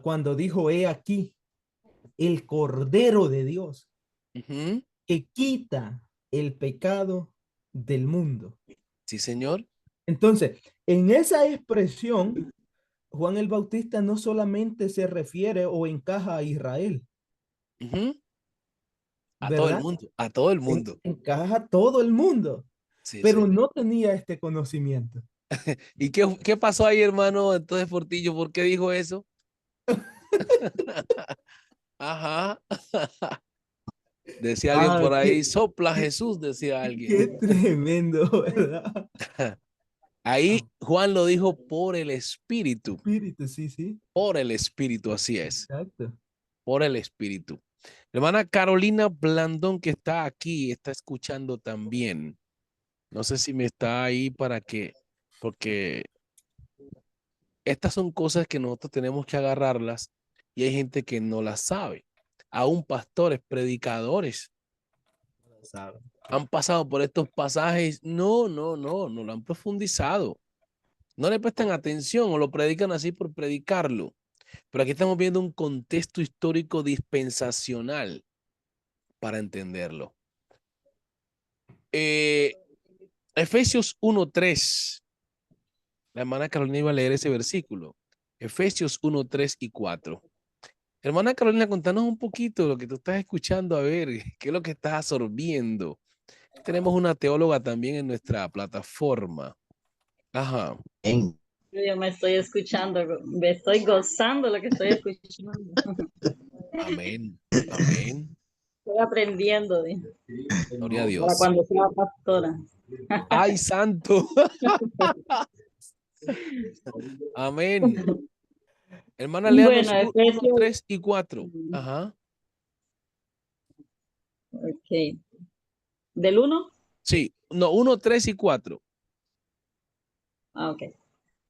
cuando dijo, he aquí, el Cordero de Dios Ujú. que quita el pecado del mundo. Sí, Señor. Entonces, en esa expresión, Juan el Bautista no solamente se refiere o encaja a Israel, Ujú. A todo el ¿verdad? mundo, a todo el mundo. Encaja a todo el mundo, Sí, pero Señor. no tenía este conocimiento. ¿Y qué pasó ahí, hermano? Entonces, Portillo, ¿por qué dijo eso? Ajá. Decía alguien Ah, por qué, ahí, sopla qué, Jesús, decía qué alguien. tremendo, ¿verdad? Ahí Ah, Juan lo dijo espíritu, sí, sí, por el Espíritu, así es, exacto. por el Espíritu. Hermana Carolina Blandón, que está aquí, está escuchando también. No sé si me está ahí porque estas son cosas que nosotros tenemos que agarrarlas y hay gente que no las sabe. Aún pastores, predicadores Sabe. han pasado por estos pasajes. No lo han profundizado. No le prestan atención o lo predican así por predicarlo. Pero aquí estamos viendo un contexto histórico dispensacional para entenderlo. Eh, Efesios 1:3. La hermana Carolina iba a leer ese versículo. Efesios 1:3 y 4. Hermana Carolina, contanos un poquito de lo que tú estás escuchando, a ver, qué es lo que estás absorbiendo. Tenemos una teóloga también en nuestra plataforma. Ajá. En, Yo me estoy escuchando, me estoy gozando lo que estoy escuchando. Amén. Amén. Estoy aprendiendo Gloria a para Dios. cuando sea pastora. ¡Ay, santo! Amén. Hermana, Bueno, léanos 1, Efesios, 3 y 4. Ajá. ok. ¿Del 1? Sí, no, 1, 3 y 4. Ah, ok.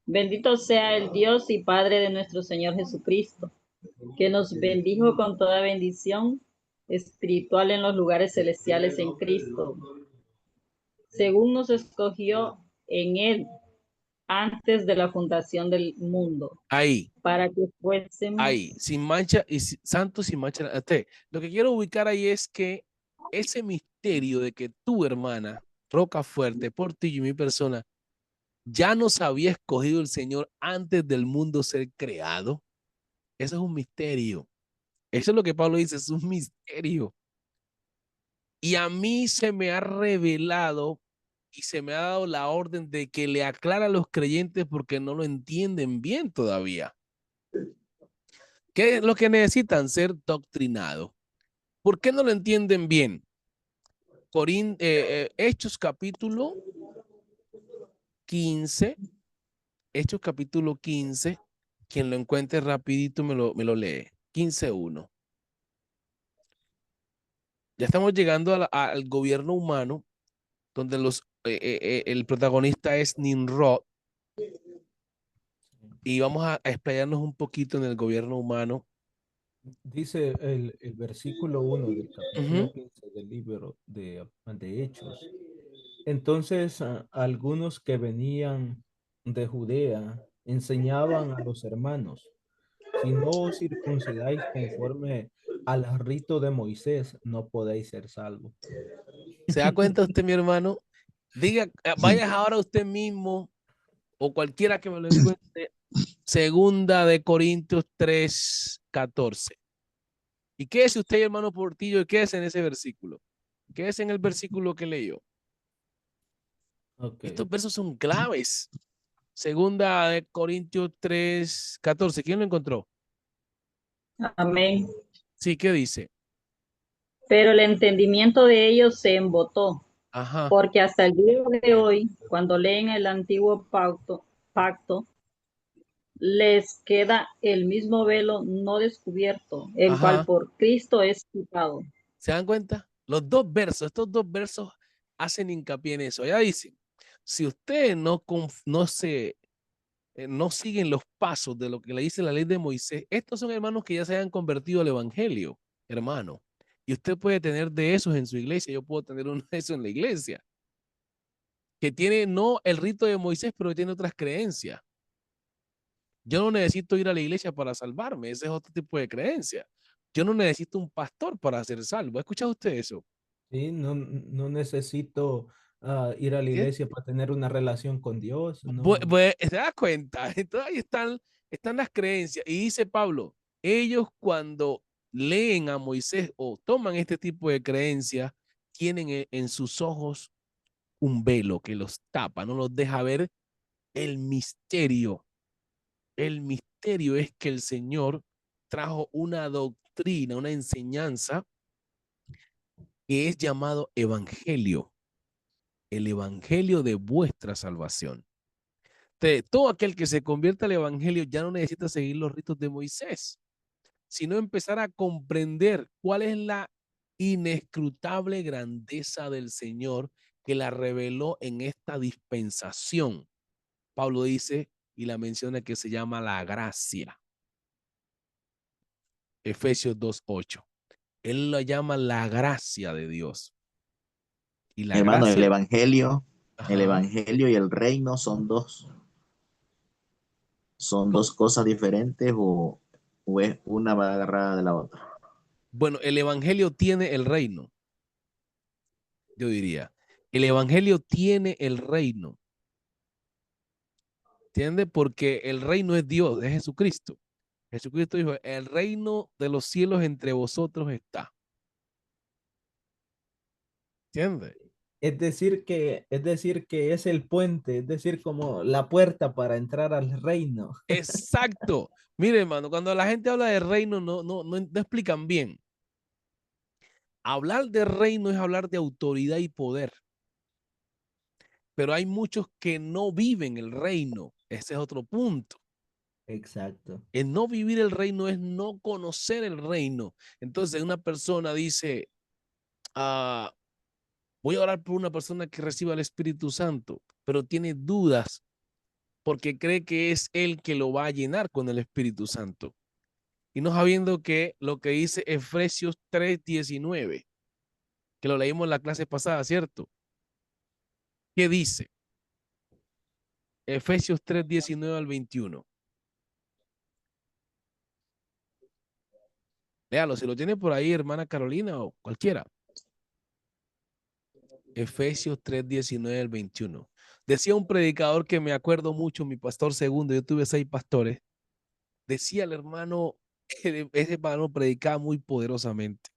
Bendito sea el Dios y Padre de nuestro Señor Jesucristo, que nos bendijo con toda bendición espiritual en los lugares celestiales en Cristo, según nos escogió en Él antes de la fundación del mundo, Ahí, para que fuésemos. ahí, sin mancha y santo sin mancha. Lo que quiero ubicar ahí es que ese misterio de que tu hermana, Roca Fuerte, Portillo y mi persona, ya nos había escogido el Señor antes del mundo ser creado. Eso es un misterio. Eso es lo que Pablo dice, es un misterio. Y a mí se me ha revelado y se me ha dado la orden de que le aclara a los creyentes porque no lo entienden bien todavía. ¿Qué es lo que necesitan? Ser doctrinados. ¿Por qué no lo entienden bien? Hechos capítulo 15, Hechos capítulo 15, quien lo encuentre rapidito me lo lee. 15:1. Ya estamos llegando al gobierno humano, donde el protagonista es Nimrod, y vamos a explayarnos un poquito en el gobierno humano. Dice el versículo 1 del capítulo Ujú. 15 del libro de Hechos. Entonces, algunos que venían de Judea enseñaban a los hermanos, si no os circuncidáis conforme al rito de Moisés, no podéis ser salvos. ¿Se da cuenta usted, mi hermano? Diga, vaya ahora usted mismo o cualquiera que me lo encuentre, segunda de Corintios 3:14. ¿Y qué es usted, hermano Portillo? ¿Y qué es en ese versículo? ¿Qué es en el versículo que leyó? Ok. Estos versos son claves. Segunda de Corintios 3:14. ¿Quién lo encontró? Amén. Sí, ¿qué dice? Pero el entendimiento de ellos se embotó, Ajá. porque hasta el día de hoy, cuando leen el antiguo pacto, les queda el mismo velo no descubierto, el cual Ajá. por Cristo es quitado. ¿Se dan cuenta? Los dos versos, estos dos versos hacen hincapié en eso. Allá dice, si ustedes no siguen los pasos de lo que le dice la ley de Moisés, estos son hermanos que ya se hayan convertido al evangelio, hermano. Y usted puede tener de esos en su iglesia, yo puedo tener uno de esos en la iglesia, que tiene no el rito de Moisés, pero tiene otras creencias. Yo no necesito ir a la iglesia para salvarme, ese es otro tipo de creencia. Yo no necesito un pastor para ser salvo. ¿Ha escuchado usted eso? Sí, no necesito ir a la ¿Sí? iglesia para tener una relación con Dios. No. Pues, ¿se da cuenta? Entonces ahí están las creencias. Y dice Pablo, ellos cuando leen a Moisés o toman este tipo de creencias, tienen en sus ojos un velo que los tapa, no los deja ver el misterio. El misterio es que el Señor trajo una doctrina, una enseñanza que es llamado evangelio, el evangelio de vuestra salvación. Todo aquel que se convierta al evangelio ya no necesita seguir los ritos de Moisés, sino empezar a comprender cuál es la inescrutable grandeza del Señor que la reveló en esta dispensación. Pablo dice y la menciona que se llama la gracia. Efesios 2:8. Él lo llama la gracia de Dios. Y la Hermano, gracia, el ajá. evangelio y el reino son dos cosas diferentes o es una va agarrada de la otra. Bueno, el evangelio tiene el reino, yo diría. El evangelio tiene el reino. ¿Entiendes? Porque el reino es Dios, es Jesucristo. Jesucristo dijo, el reino de los cielos entre vosotros está. ¿Entiendes? Es decir que es el puente, es decir, como la puerta para entrar al reino. Exacto. Mire, hermano, cuando la gente habla de reino, no explican bien. Hablar de reino es hablar de autoridad y poder. Pero hay muchos que no viven el reino. Ese es otro punto. Exacto. El no vivir el reino es no conocer el reino. Entonces, una persona dice, ah, voy a orar por una persona que reciba el Espíritu Santo, pero tiene dudas porque cree que es él que lo va a llenar con el Espíritu Santo. Y no sabiendo que lo que dice Efesios 3:19, que lo leímos en la clase pasada, ¿cierto? ¿Qué dice? Efesios 3:19 al 21. Léalo, si lo tiene por ahí, hermana Carolina o cualquiera. Efesios 3:19 al 21. Decía un predicador que me acuerdo mucho, mi pastor segundo, yo tuve 6 pastores. Decía el hermano, ese hermano predicaba muy poderosamente.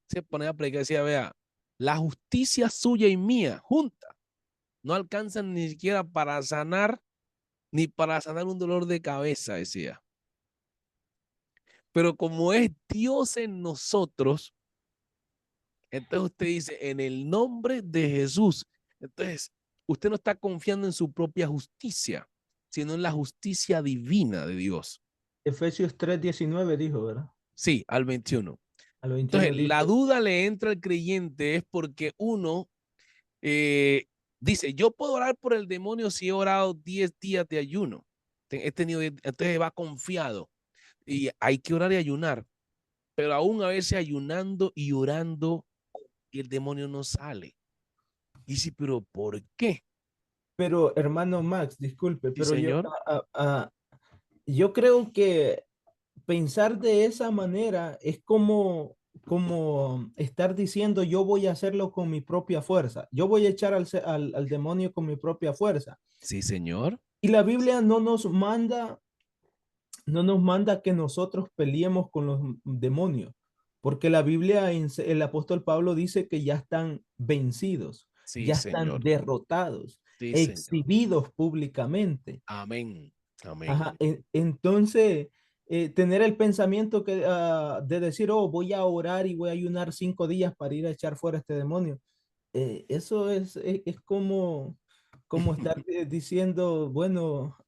Se ponía a predicar, decía, vea, la justicia suya y mía, junta, no alcanzan ni siquiera para sanar, ni para sanar un dolor de cabeza, decía. Pero como es Dios en nosotros, entonces usted dice, en el nombre de Jesús. Entonces, usted no está confiando en su propia justicia, sino en la justicia divina de Dios. Efesios 3:19 dijo, ¿verdad? Sí, al 21. Al Entonces, 21 la dice, duda le entra al creyente es porque uno eh, dice, yo puedo orar por el demonio si he orado 10 días de ayuno. He tenido, entonces va confiado. Y hay que orar y ayunar. Pero aún a veces ayunando y orando, el demonio no sale. Y sí, pero ¿por qué? pero hermano Max, disculpe, Sí, pero señor. yo creo que pensar de esa manera es como estar diciendo yo voy a hacerlo con mi propia fuerza, yo voy a echar al demonio con mi propia fuerza. Sí, señor. Y la Biblia no nos manda que nosotros peleemos con los demonios, porque la Biblia, el apóstol Pablo dice que ya están vencidos, Sí, ya están señor. derrotados, Sí, señor. exhibidos públicamente. Amén. Amén. Ajá, entonces, tener el pensamiento de decir, oh, voy a orar y voy a ayunar 5 días para ir a echar fuera este demonio, eso es como estar diciendo, bueno,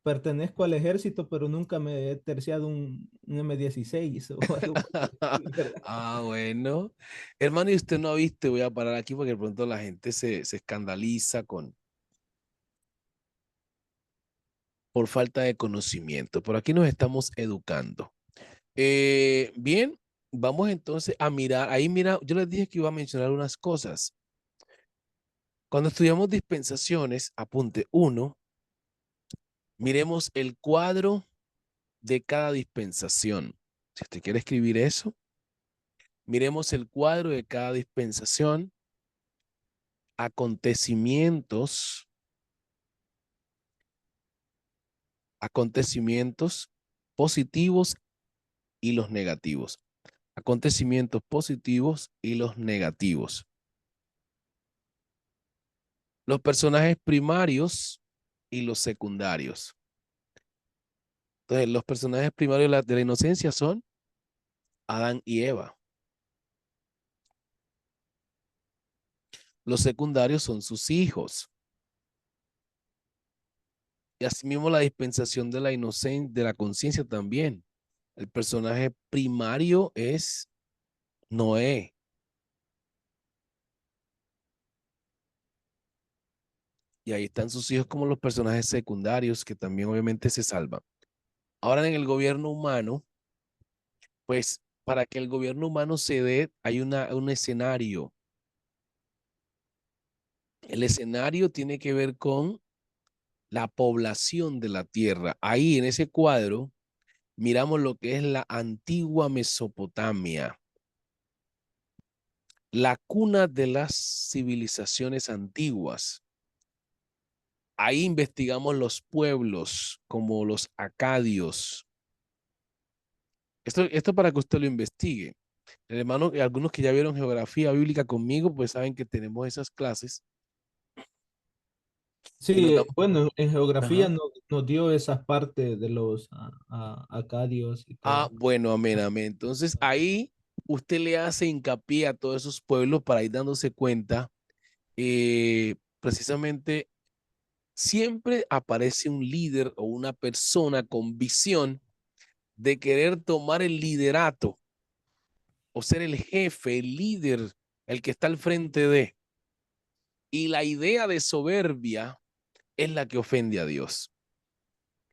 pertenezco al ejército, pero nunca me he terciado un M16 o algo por el estilo, ¿verdad? Ah, bueno. Hermano, y usted no ha visto, voy a parar aquí porque de pronto la gente se escandaliza por falta de conocimiento. Por aquí nos estamos educando. Bien, vamos entonces a mirar. Ahí mira, yo les dije que iba a mencionar unas cosas. Cuando estudiamos dispensaciones, apunte uno, miremos el cuadro de cada dispensación. Si usted quiere escribir eso, miremos el cuadro de cada dispensación, acontecimientos, acontecimientos positivos y los negativos. Acontecimientos positivos y los negativos. Los personajes primarios y los secundarios. Entonces, los personajes primarios de la inocencia son Adán y Eva. Los secundarios son sus hijos. Y asimismo la dispensación de la inocencia, de la conciencia también. El personaje primario es Noé. Y ahí están sus hijos como los personajes secundarios que también obviamente se salvan. Ahora en el gobierno humano, pues para que el gobierno humano se dé, hay un escenario. El escenario tiene que ver con la población de la tierra. Ahí en ese cuadro miramos lo que es la antigua Mesopotamia, la cuna de las civilizaciones antiguas. Ahí investigamos los pueblos como los acadios. Esto para que usted lo investigue. El hermano, algunos que ya vieron geografía bíblica conmigo, pues saben que tenemos esas clases y nos Sí, damos. bueno, en geografía Ajá. nos dio esas partes de los acadios y Ah, todo. bueno, amén, amén. Entonces ahí usted le hace hincapié a todos esos pueblos para ir dándose cuenta. Precisamente siempre aparece un líder o una persona con visión de querer tomar el liderato o ser el jefe, el líder, el que está al frente de. Y la idea de soberbia es la que ofende a Dios.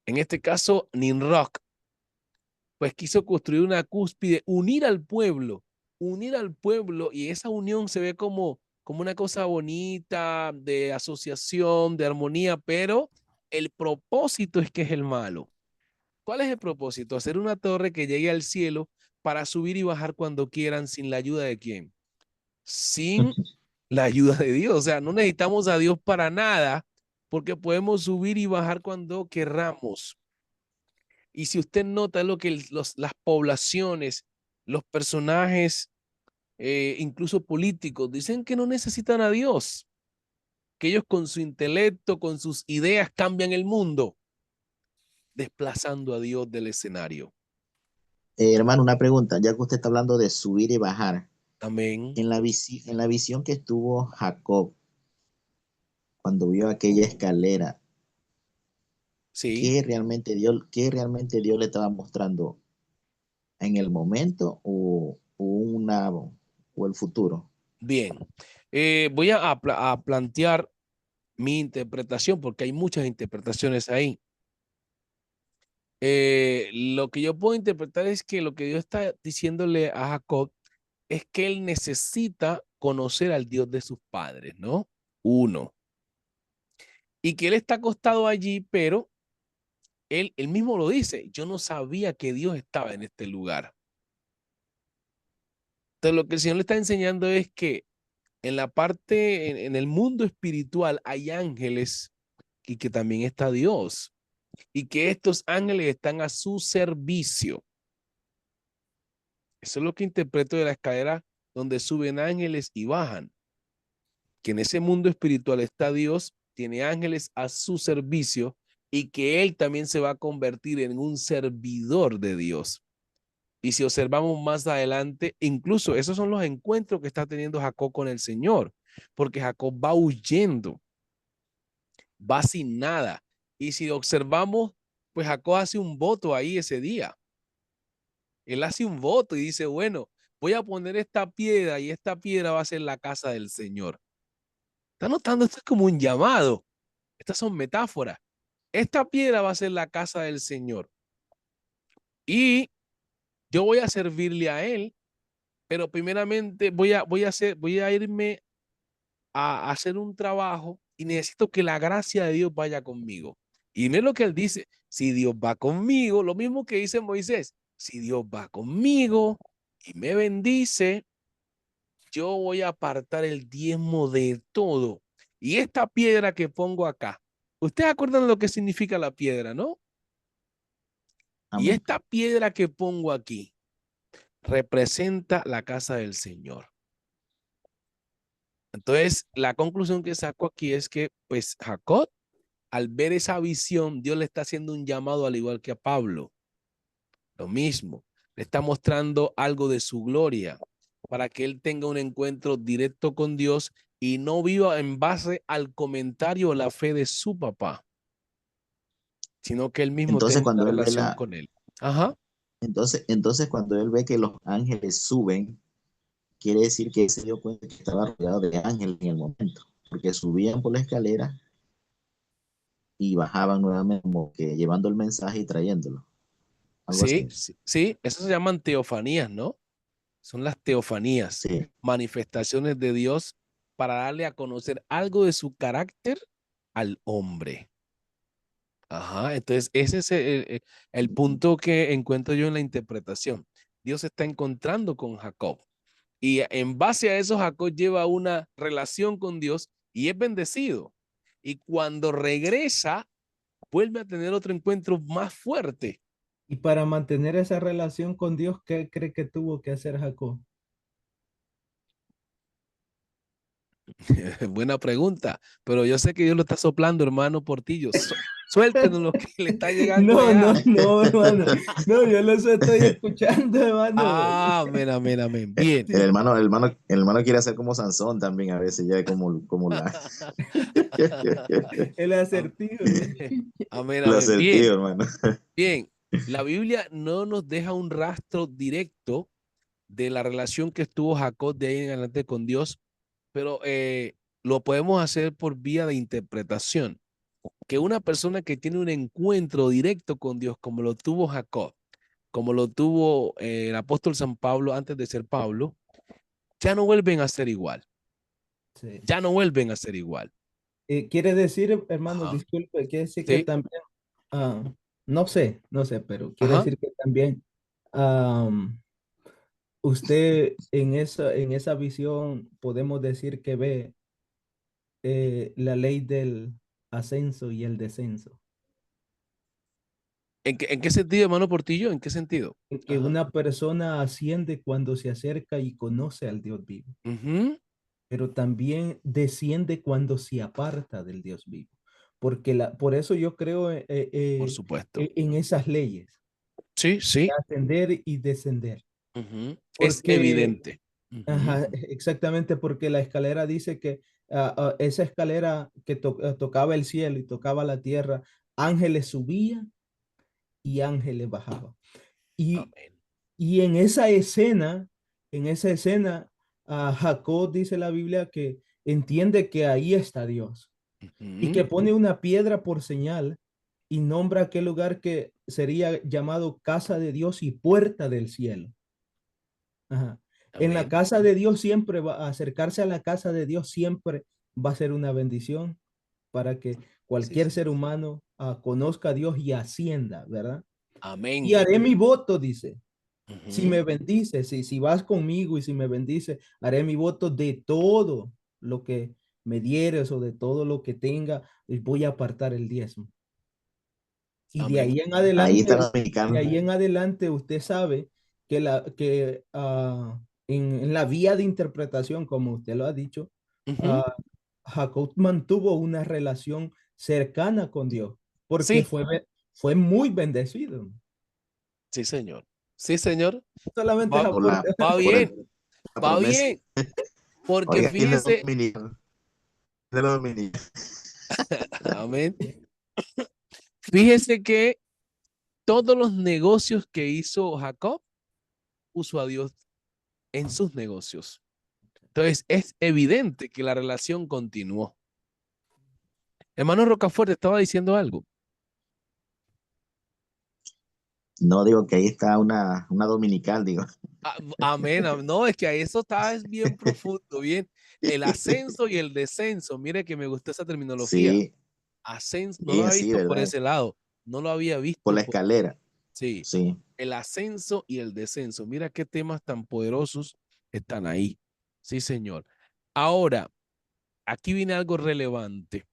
En este caso, Nimrod, pues quiso construir una cúspide, unir al pueblo y esa unión se ve como una cosa bonita, de asociación, de armonía, pero el propósito es que es el malo. ¿Cuál es el propósito? Hacer una torre que llegue al cielo para subir y bajar cuando quieran sin la ayuda de quién. Sin la ayuda de Dios. O sea, no necesitamos a Dios para nada porque podemos subir y bajar cuando querramos. Y si usted nota lo que las poblaciones, los personajes, incluso políticos, dicen que no necesitan a Dios, que ellos con su intelecto, con sus ideas cambian el mundo, desplazando a Dios del escenario. Hermano, una pregunta, ya que usted está hablando de subir y bajar, Amén. en la visión que estuvo Jacob cuando vio aquella escalera, Sí, qué realmente Dios le estaba mostrando en el momento o el futuro? bien. Voy a plantear mi interpretación porque hay muchas interpretaciones ahí. Lo que yo puedo interpretar es que lo que Dios está diciéndole a Jacob es que él necesita conocer al Dios de sus padres, ¿no? Uno. Y que él está acostado allí, pero él mismo lo dice, yo no sabía que Dios estaba en este lugar. Entonces lo que el Señor le está enseñando es que en la parte, en el mundo espiritual hay ángeles y que también está Dios y que estos ángeles están a su servicio. Eso es lo que interpreto de la escalera donde suben ángeles y bajan. Que en ese mundo espiritual está Dios, tiene ángeles a su servicio y que él también se va a convertir en un servidor de Dios. Y si observamos más adelante, incluso esos son los encuentros que está teniendo Jacob con el Señor, porque Jacob va huyendo, va sin nada. Y si observamos pues Jacob hace un voto ahí ese día. Él hace un voto y dice, bueno, voy a poner esta piedra y esta piedra va a ser la casa del Señor. ¿Está notando? Esto es como un llamado. Estas son metáforas. Esta piedra va a ser la casa del Señor. Y yo voy a servirle a él, pero primeramente voy a irme a hacer un trabajo y necesito que la gracia de Dios vaya conmigo. Y mira lo que él dice, si Dios va conmigo, lo mismo que dice Moisés, si Dios va conmigo y me bendice, yo voy a apartar el diezmo de todo. Y esta piedra que pongo acá, ustedes acuerdan lo que significa la piedra, ¿no? Y Amén. esta piedra que pongo aquí representa la casa del Señor. Entonces, la conclusión que saco aquí es que, pues, Jacob, al ver esa visión, Dios le está haciendo un llamado al igual que a Pablo. Lo mismo, le está mostrando algo de su gloria para que él tenga un encuentro directo con Dios y no viva en base al comentario o la fe de su papá, sino que él mismo Entonces, tenga una cuando él ve relación con él. Ajá. entonces cuando él ve que los ángeles suben, quiere decir que él se dio cuenta que estaba rodeado de ángeles en el momento, porque subían por la escalera y bajaban nuevamente como que llevando el mensaje y trayéndolo, algo Sí, así. sí, sí, eso se llaman teofanías, ¿no? Son las teofanías, Sí. manifestaciones de Dios para darle a conocer algo de su carácter al hombre. Ajá, entonces ese es el punto que encuentro yo en la interpretación. Dios se está encontrando con Jacob y en base a eso Jacob lleva una relación con Dios y es bendecido. Y cuando regresa, vuelve a tener otro encuentro más fuerte. Y para mantener esa relación con Dios, ¿qué cree que tuvo que hacer Jacob? Buena pregunta, pero yo sé que Dios lo está soplando, hermano Portillo. Suéltenos lo que le está llegando No, no, allá. no, hermano. No, yo los estoy escuchando, hermano. Amén, amén, amén. Bien. El Sí. hermano quiere hacer como Sansón también a veces, ya como la, El acertijo. Amén, lo amén. Bien, asertivo, hermano. bien. La Biblia no nos deja un rastro directo de la relación que estuvo Jacob de ahí en adelante con Dios, pero lo podemos hacer por vía de interpretación. Que una persona que tiene un encuentro directo con Dios, como lo tuvo Jacob, como lo tuvo el apóstol San Pablo antes de ser Pablo, ya no vuelven a ser igual. Sí. Ya no vuelven a ser igual. Quiere decir, hermano, Ajá. disculpe, quiere decir que Sí. también, ah, no sé, pero quiere Ajá. decir que también usted en esa visión podemos decir que ve la ley del ascenso y el descenso. ¿En qué sentido, hermano Portillo? ¿En qué sentido? En que Ajá. una persona asciende cuando se acerca y conoce al Dios vivo, Ujú. pero también desciende cuando se aparta del Dios vivo. Porque por eso yo creo Por supuesto. en esas leyes, Sí, de sí. ascender y descender. Ujú. Es Porque, evidente. Ujú. ajá, exactamente, porque la escalera dice que esa escalera que tocaba el cielo y tocaba la tierra, ángeles subían y ángeles bajaban. Y, Amén. y en esa escena, Jacob dice la Biblia que entiende que ahí está Dios y Ujú. que pone una piedra por señal y nombra aquel lugar que sería llamado casa de Dios y puerta del cielo. Ajá. En la Amén. casa de Dios siempre va a acercarse a la casa de Dios, siempre va a ser una bendición para que Sí, cualquier ser señor. humano conozca a Dios y ascienda, ¿verdad? Y Amén. haré mi voto, dice. Si Ujú. me bendice, si vas conmigo y si me bendice, haré mi voto de todo lo que me dieres o de todo lo que tenga, y voy a apartar el diezmo. Y de Amén. ahí en Ahí adelante, está los mexicanos. usted sabe que en la vía de interpretación, como usted lo ha dicho, Ujú. ah, Jacob mantuvo una relación cercana con Dios, porque Sí, fue muy bendecido. sí, señor. Sí, señor. No solamente Va, esa Por puerta. va por bien, la va promesa. bien. Porque Oiga, tiene fíjese, dominio. Tiene dominio. amén. Fíjese que todos los negocios que hizo Jacob, puso a Dios en sus negocios. Entonces, es evidente que la relación continuó. Hermano Rocafuerte, estaba diciendo algo. No digo que ahí está una dominical, digo. Amén. No, es que a eso está es bien profundo, bien. El ascenso y el descenso. Mire que me gustó esa terminología. Sí, Ascenso, no lo bien, había sí, visto por ¿verdad? ese lado. No lo había Por visto la por... escalera, Sí, sí. el ascenso y el descenso. Mira qué temas tan poderosos están ahí. Sí, señor. Ahora, aquí viene algo relevante.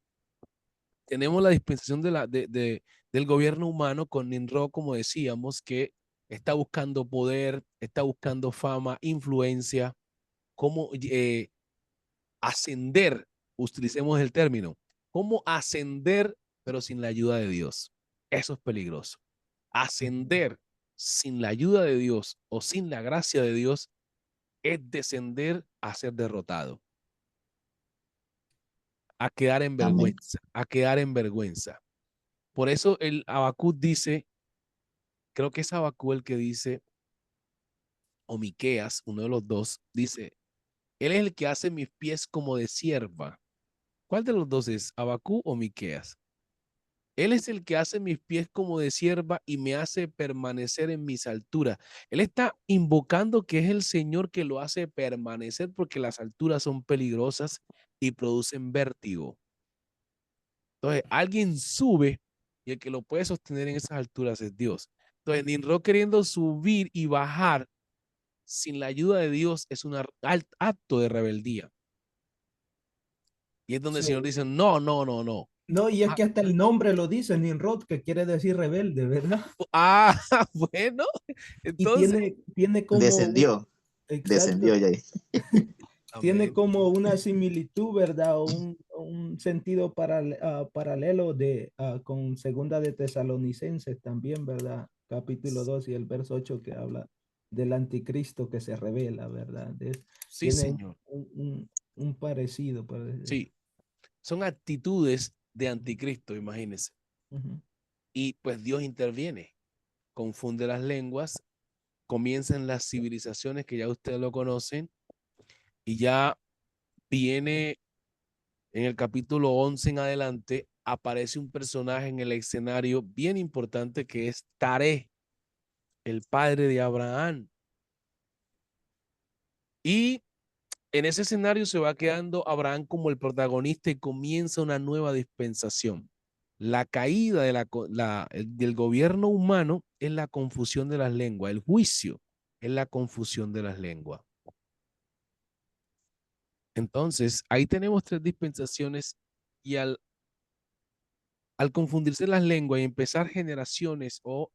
Tenemos la dispensación del gobierno humano con Nimrod, como decíamos, que está buscando poder, está buscando fama, influencia, cómo ascender, utilicemos el término, cómo ascender, pero sin la ayuda de Dios. Eso es peligroso. Ascender sin la ayuda de Dios o sin la gracia de Dios es descender a ser derrotado, a quedar en Amén. vergüenza, a quedar en vergüenza. Por eso el Habacuc dice, creo que es Habacuc el que dice, o Miqueas, uno de los dos, dice, él es el que hace mis pies como de sierva. ¿Cuál de los dos es, Habacuc o Miqueas? Él es el que hace mis pies como de sierva y me hace permanecer en mis alturas. Él está invocando que es el Señor que lo hace permanecer porque las alturas son peligrosas y producen vértigo. Entonces, alguien sube y el que lo puede sostener en esas alturas es Dios. Entonces, Nimrod queriendo subir y bajar sin la ayuda de Dios es un acto de rebeldía. Y es donde el Señor Sí. dice, no, no, no, no. No, y es Ah, que hasta el nombre lo dice, Nimrod, que quiere decir rebelde, ¿verdad? ah, bueno, Y entonces, tiene como, Descendió, descendió exacto, ya ahí. tiene amén. como una similitud, ¿verdad? O un sentido paralelo con Segunda de Tesalonicenses también, ¿verdad? Capítulo 2 y el verso 8 que habla del anticristo que se revela, ¿verdad? Sí, Tiene Señor. un parecido. Sí, son actitudes de anticristo, imagínense. Ujú. Y pues Dios interviene, confunde las lenguas, comienzan las civilizaciones que ya ustedes lo conocen y ya viene en el capítulo 11 en adelante, aparece un personaje en el escenario bien importante que es Taré, el padre de Abraham. Y en ese escenario se va quedando Abraham como el protagonista y comienza una nueva dispensación. La caída del gobierno humano es la confusión de las lenguas, el juicio es la confusión de las lenguas. Entonces, ahí tenemos tres dispensaciones y al confundirse las lenguas y empezar generaciones o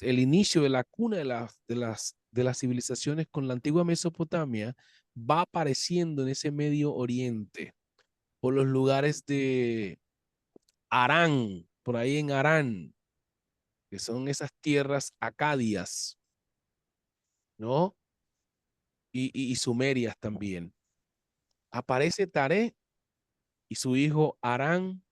el inicio de la cuna de las civilizaciones con la antigua Mesopotamia, va apareciendo en ese Medio Oriente, por los lugares de Arán, por ahí en Arán, que son esas tierras acadias, ¿no? Y sumerias también. Aparece Taré y su hijo Arán,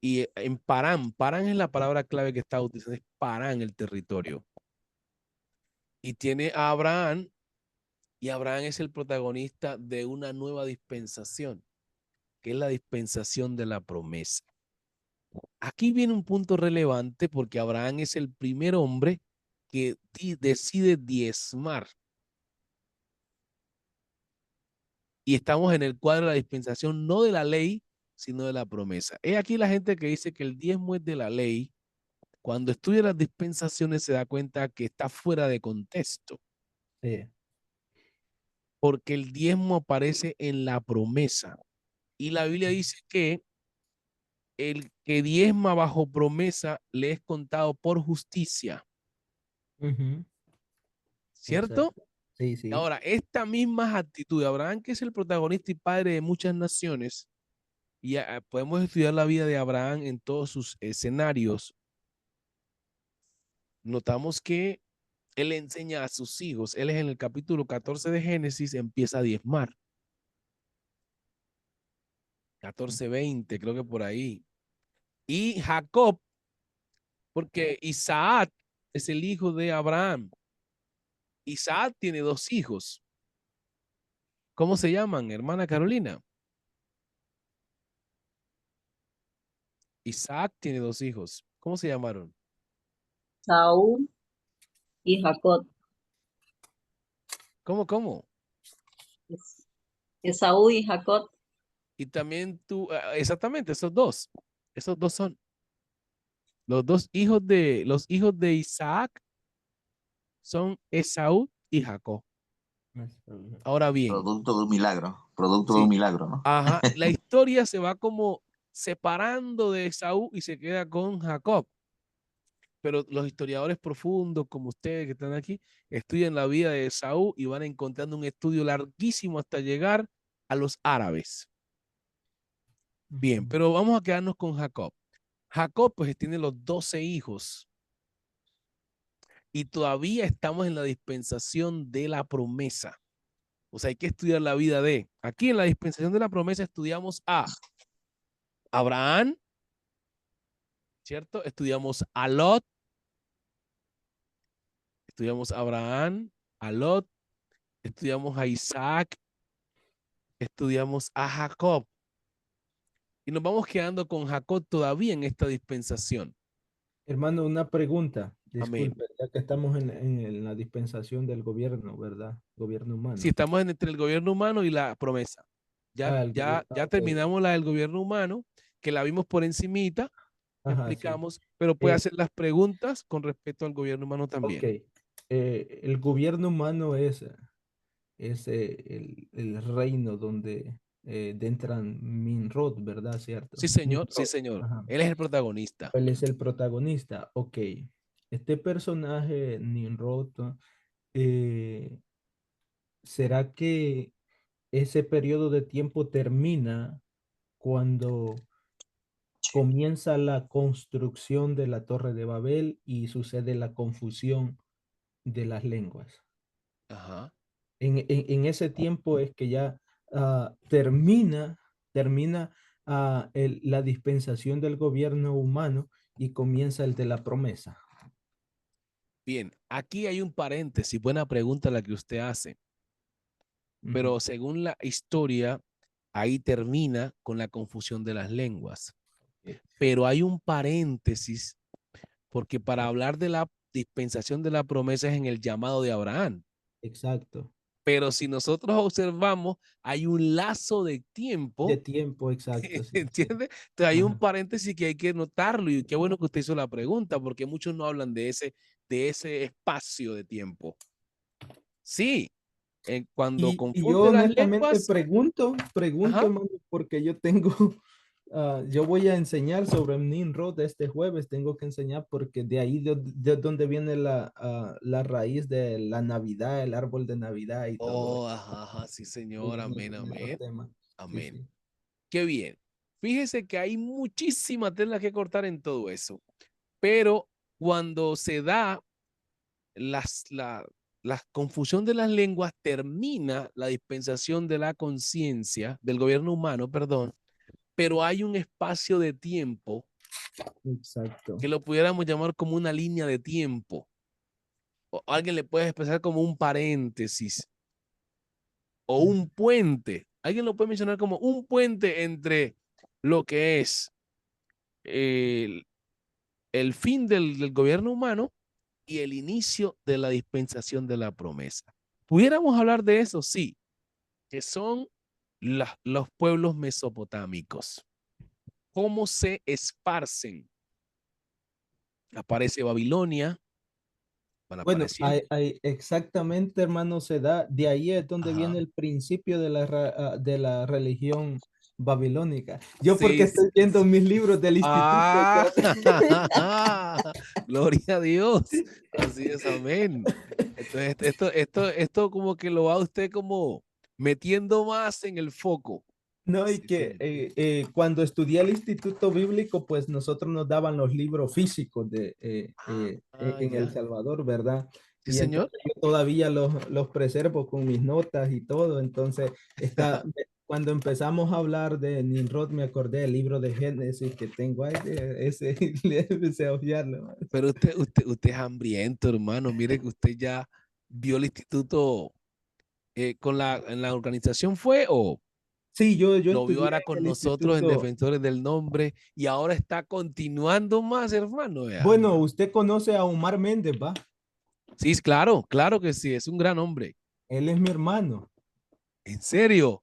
y en Parán, Parán es la palabra clave que está utilizando, es Parán el territorio. Y tiene a Abraham, y Abraham es el protagonista de una nueva dispensación, que es la dispensación de la promesa. Aquí viene un punto relevante porque Abraham es el primer hombre que decide diezmar. Y estamos en el cuadro de la dispensación, no de la ley, sino de la promesa. Es aquí la gente que dice que el diezmo es de la ley. Cuando estudia las dispensaciones se da cuenta que está fuera de contexto, Sí. porque el diezmo aparece en la promesa. Y la Biblia dice que el que diezma bajo promesa le es contado por justicia, Ujú. ¿cierto? Exacto. Sí, sí. Ahora, esta misma actitud de Abraham, que es el protagonista y padre de muchas naciones, y podemos estudiar la vida de Abraham en todos sus escenarios, notamos que él enseña a sus hijos, él es en el capítulo 14 de Génesis, empieza a diezmar, 14, 20, creo que por ahí. Y Jacob Porque Isaac es el hijo de Abraham. Isaac tiene 2 hijos. ¿Cómo se llaman, hermana Carolina? Isaac tiene 2 hijos. ¿Cómo se llamaron? Saúl y Jacob. ¿Cómo? Esaú y Jacob. Y también tú, exactamente, esos dos. Esos dos son los hijos de Isaac son Esaú y Jacob. Ahora bien, Producto de un milagro. Producto de un sí, milagro, ¿no? ajá, la historia se va como separando de Esaú y se queda con Jacob. Pero los historiadores profundos, como ustedes que están aquí, estudian la vida de Esaú y van encontrando un estudio larguísimo hasta llegar a los árabes. Bien, pero vamos a quedarnos con Jacob. Jacob pues tiene los 12 hijos y todavía estamos en la dispensación de la promesa. O sea, hay que estudiar la vida de. Aquí en la dispensación de la promesa estudiamos a Abraham, ¿cierto? Estudiamos a Lot, estudiamos a Abraham, a Lot, estudiamos a Isaac, estudiamos a Jacob. Y nos vamos quedando con Jacob todavía en esta dispensación. Hermano, una pregunta. Amén. Disculpe, ya que estamos en la dispensación del gobierno, ¿verdad? Gobierno Si humano. estamos entre el gobierno humano y la promesa. Ya Ok. terminamos la del gobierno humano, que la vimos por encimita, Ajá, sí. explicamos, pero puede Eh, hacer las preguntas con respecto al gobierno humano ok. también. El gobierno humano es el reino donde entran Minrod, ¿verdad? ¿Cierto? Sí, señor, sí, Nimrod. señor. Ajá. Él es el protagonista. Él es el protagonista. Ok. Este personaje, Nimrod, eh, ¿será que ese periodo de tiempo termina cuando comienza la construcción de la Torre de Babel y sucede la confusión de las lenguas? Ajá. En ese tiempo es que ya termina la dispensación del gobierno humano y comienza el de la promesa. Bien, aquí hay un paréntesis, buena pregunta la que usted hace, pero según la historia, ahí termina con la confusión de las lenguas. Pero hay un paréntesis, porque para hablar de la dispensación de la promesa es en el llamado de Abraham. Exacto. Pero si nosotros observamos, hay un lazo de De tiempo, tiempo, exacto. Sí, sí. ¿entiende? Entonces hay un Ajá. paréntesis que hay que notarlo y qué bueno que usted hizo la pregunta, porque muchos no hablan de ese espacio de tiempo. Sí, cuando Y yo confunde las honestamente lenguas, pregunto, ajá, hermano, porque yo tengo, yo voy a enseñar sobre Nimrod este jueves, tengo que enseñar porque de ahí de donde viene la raíz de la Navidad, el árbol de Navidad y todo oh, eso. ajá, ajá, sí, señor, En, amén, en esos amén, temas. Sí, amén. sí. Qué bien. Fíjese que hay muchísima tela que cortar en todo eso, pero cuando se da la confusión de las lenguas, termina la dispensación de la conciencia, del gobierno humano, perdón, pero hay un espacio de tiempo Exacto. que lo pudiéramos llamar como una línea de tiempo, o alguien le puede expresar como un paréntesis o un puente. Alguien lo puede mencionar como un puente entre lo que es el, el fin del gobierno humano y el inicio de la dispensación de la promesa. ¿Pudiéramos hablar de eso? Sí, que son los pueblos mesopotámicos. ¿Cómo se esparcen? Aparece Babilonia, van Bueno, apareciendo. exactamente, hermano, se da, de ahí es donde viene Ajá. el principio de la religión babilónica. Yo porque Sí, estoy viendo mis libros del instituto. ah, gloria a Dios. Así es, amén. Entonces, esto como que lo va usted como metiendo más en el foco. No, y Sí, que señor. cuando estudié el instituto bíblico, pues nosotros nos daban los libros físicos Ah, en El ya. Salvador, ¿verdad? Sí, Y señor. entonces yo todavía los preservo con mis notas y todo. Entonces, está, Cuando empezamos a hablar de Nimrod, me acordé del libro de Génesis que tengo ahí, ese, le empecé a odiarlo. Pero usted es hambriento, hermano. Mire que usted ya vio el instituto en la organización fue o Sí, yo lo vio estudié ahora en con el nosotros en instituto. Defensores del Nombre y ahora está continuando más, hermano. Vea. Bueno, usted conoce a Omar Méndez, ¿va? Sí, claro, claro que sí, es un gran hombre. Él es mi hermano. ¿En serio?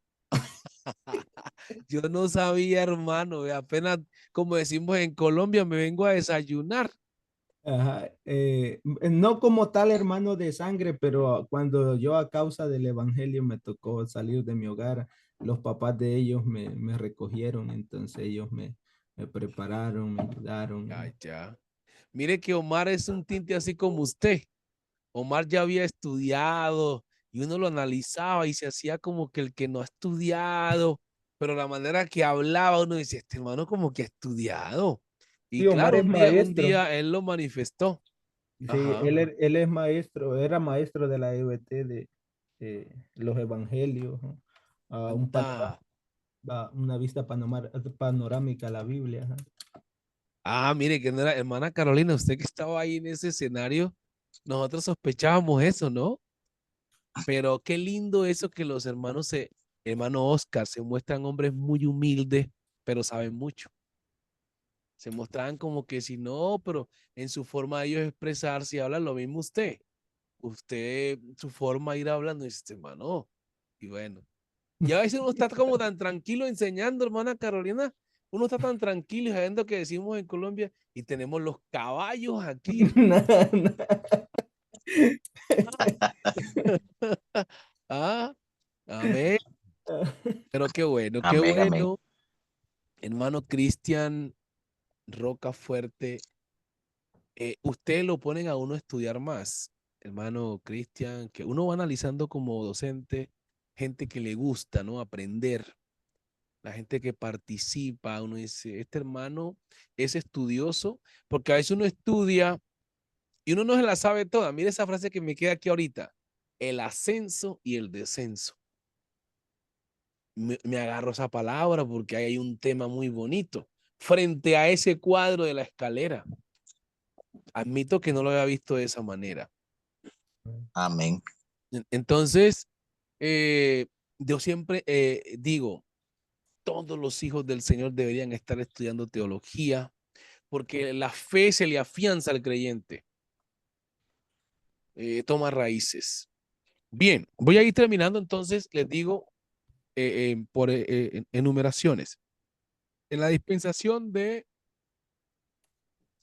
Yo no sabía, hermano. Vea, apenas, como decimos en Colombia, me vengo a desayunar. Ajá, no como tal hermano de sangre, pero cuando yo a causa del evangelio me tocó salir de mi hogar, los papás de ellos me recogieron, entonces ellos me prepararon, me Ya, ayudaron. ya. Mire que Omar es un tinte así como usted. Omar ya había estudiado y uno lo analizaba y se hacía como que el que no ha estudiado, pero la manera que hablaba uno dice, este hermano como que ha estudiado. Y Sí, Omar claro, es un maestro. día él lo manifestó. Sí, Ajá. él es maestro, era maestro de la EBT los evangelios, ¿no? Un Anda. una vista panorámica a la Biblia. Ajá. Ah, mire que no era, hermana Carolina, usted que estaba ahí en ese escenario, nosotros sospechábamos eso, ¿no? Pero qué lindo eso que los hermanos hermano Oscar, se muestran hombres muy humildes, pero saben mucho. Se mostraban como que si no, pero en su forma de ellos expresarse y hablar lo mismo usted. Usted, su forma de ir hablando, dice, este hermano. Y bueno, y a veces uno está como tan tranquilo enseñando, hermana Carolina. Uno está tan tranquilo y sabiendo que decimos en Colombia y tenemos los caballos aquí. Ah, amén. Pero qué Amén, amén. bueno, hermano Cristian Roca Fuerte. Usted lo ponen a uno a estudiar más, hermano Cristian, que uno va analizando como docente, gente que le gusta, ¿no? Aprender, la gente que participa, uno dice, este hermano es estudioso, porque a veces uno estudia y uno no se la sabe toda. Mire esa frase que me queda aquí ahorita, el ascenso y el descenso. Me agarro esa palabra porque ahí hay un tema muy bonito. Frente a ese cuadro de la escalera, admito que no lo había visto de esa manera. Amén. Entonces, eh, yo siempre digo, todos los hijos del Señor deberían estar estudiando teología, porque la fe se le afianza al creyente, toma raíces. Bien, voy a ir terminando, entonces les digo por enumeraciones. En la dispensación de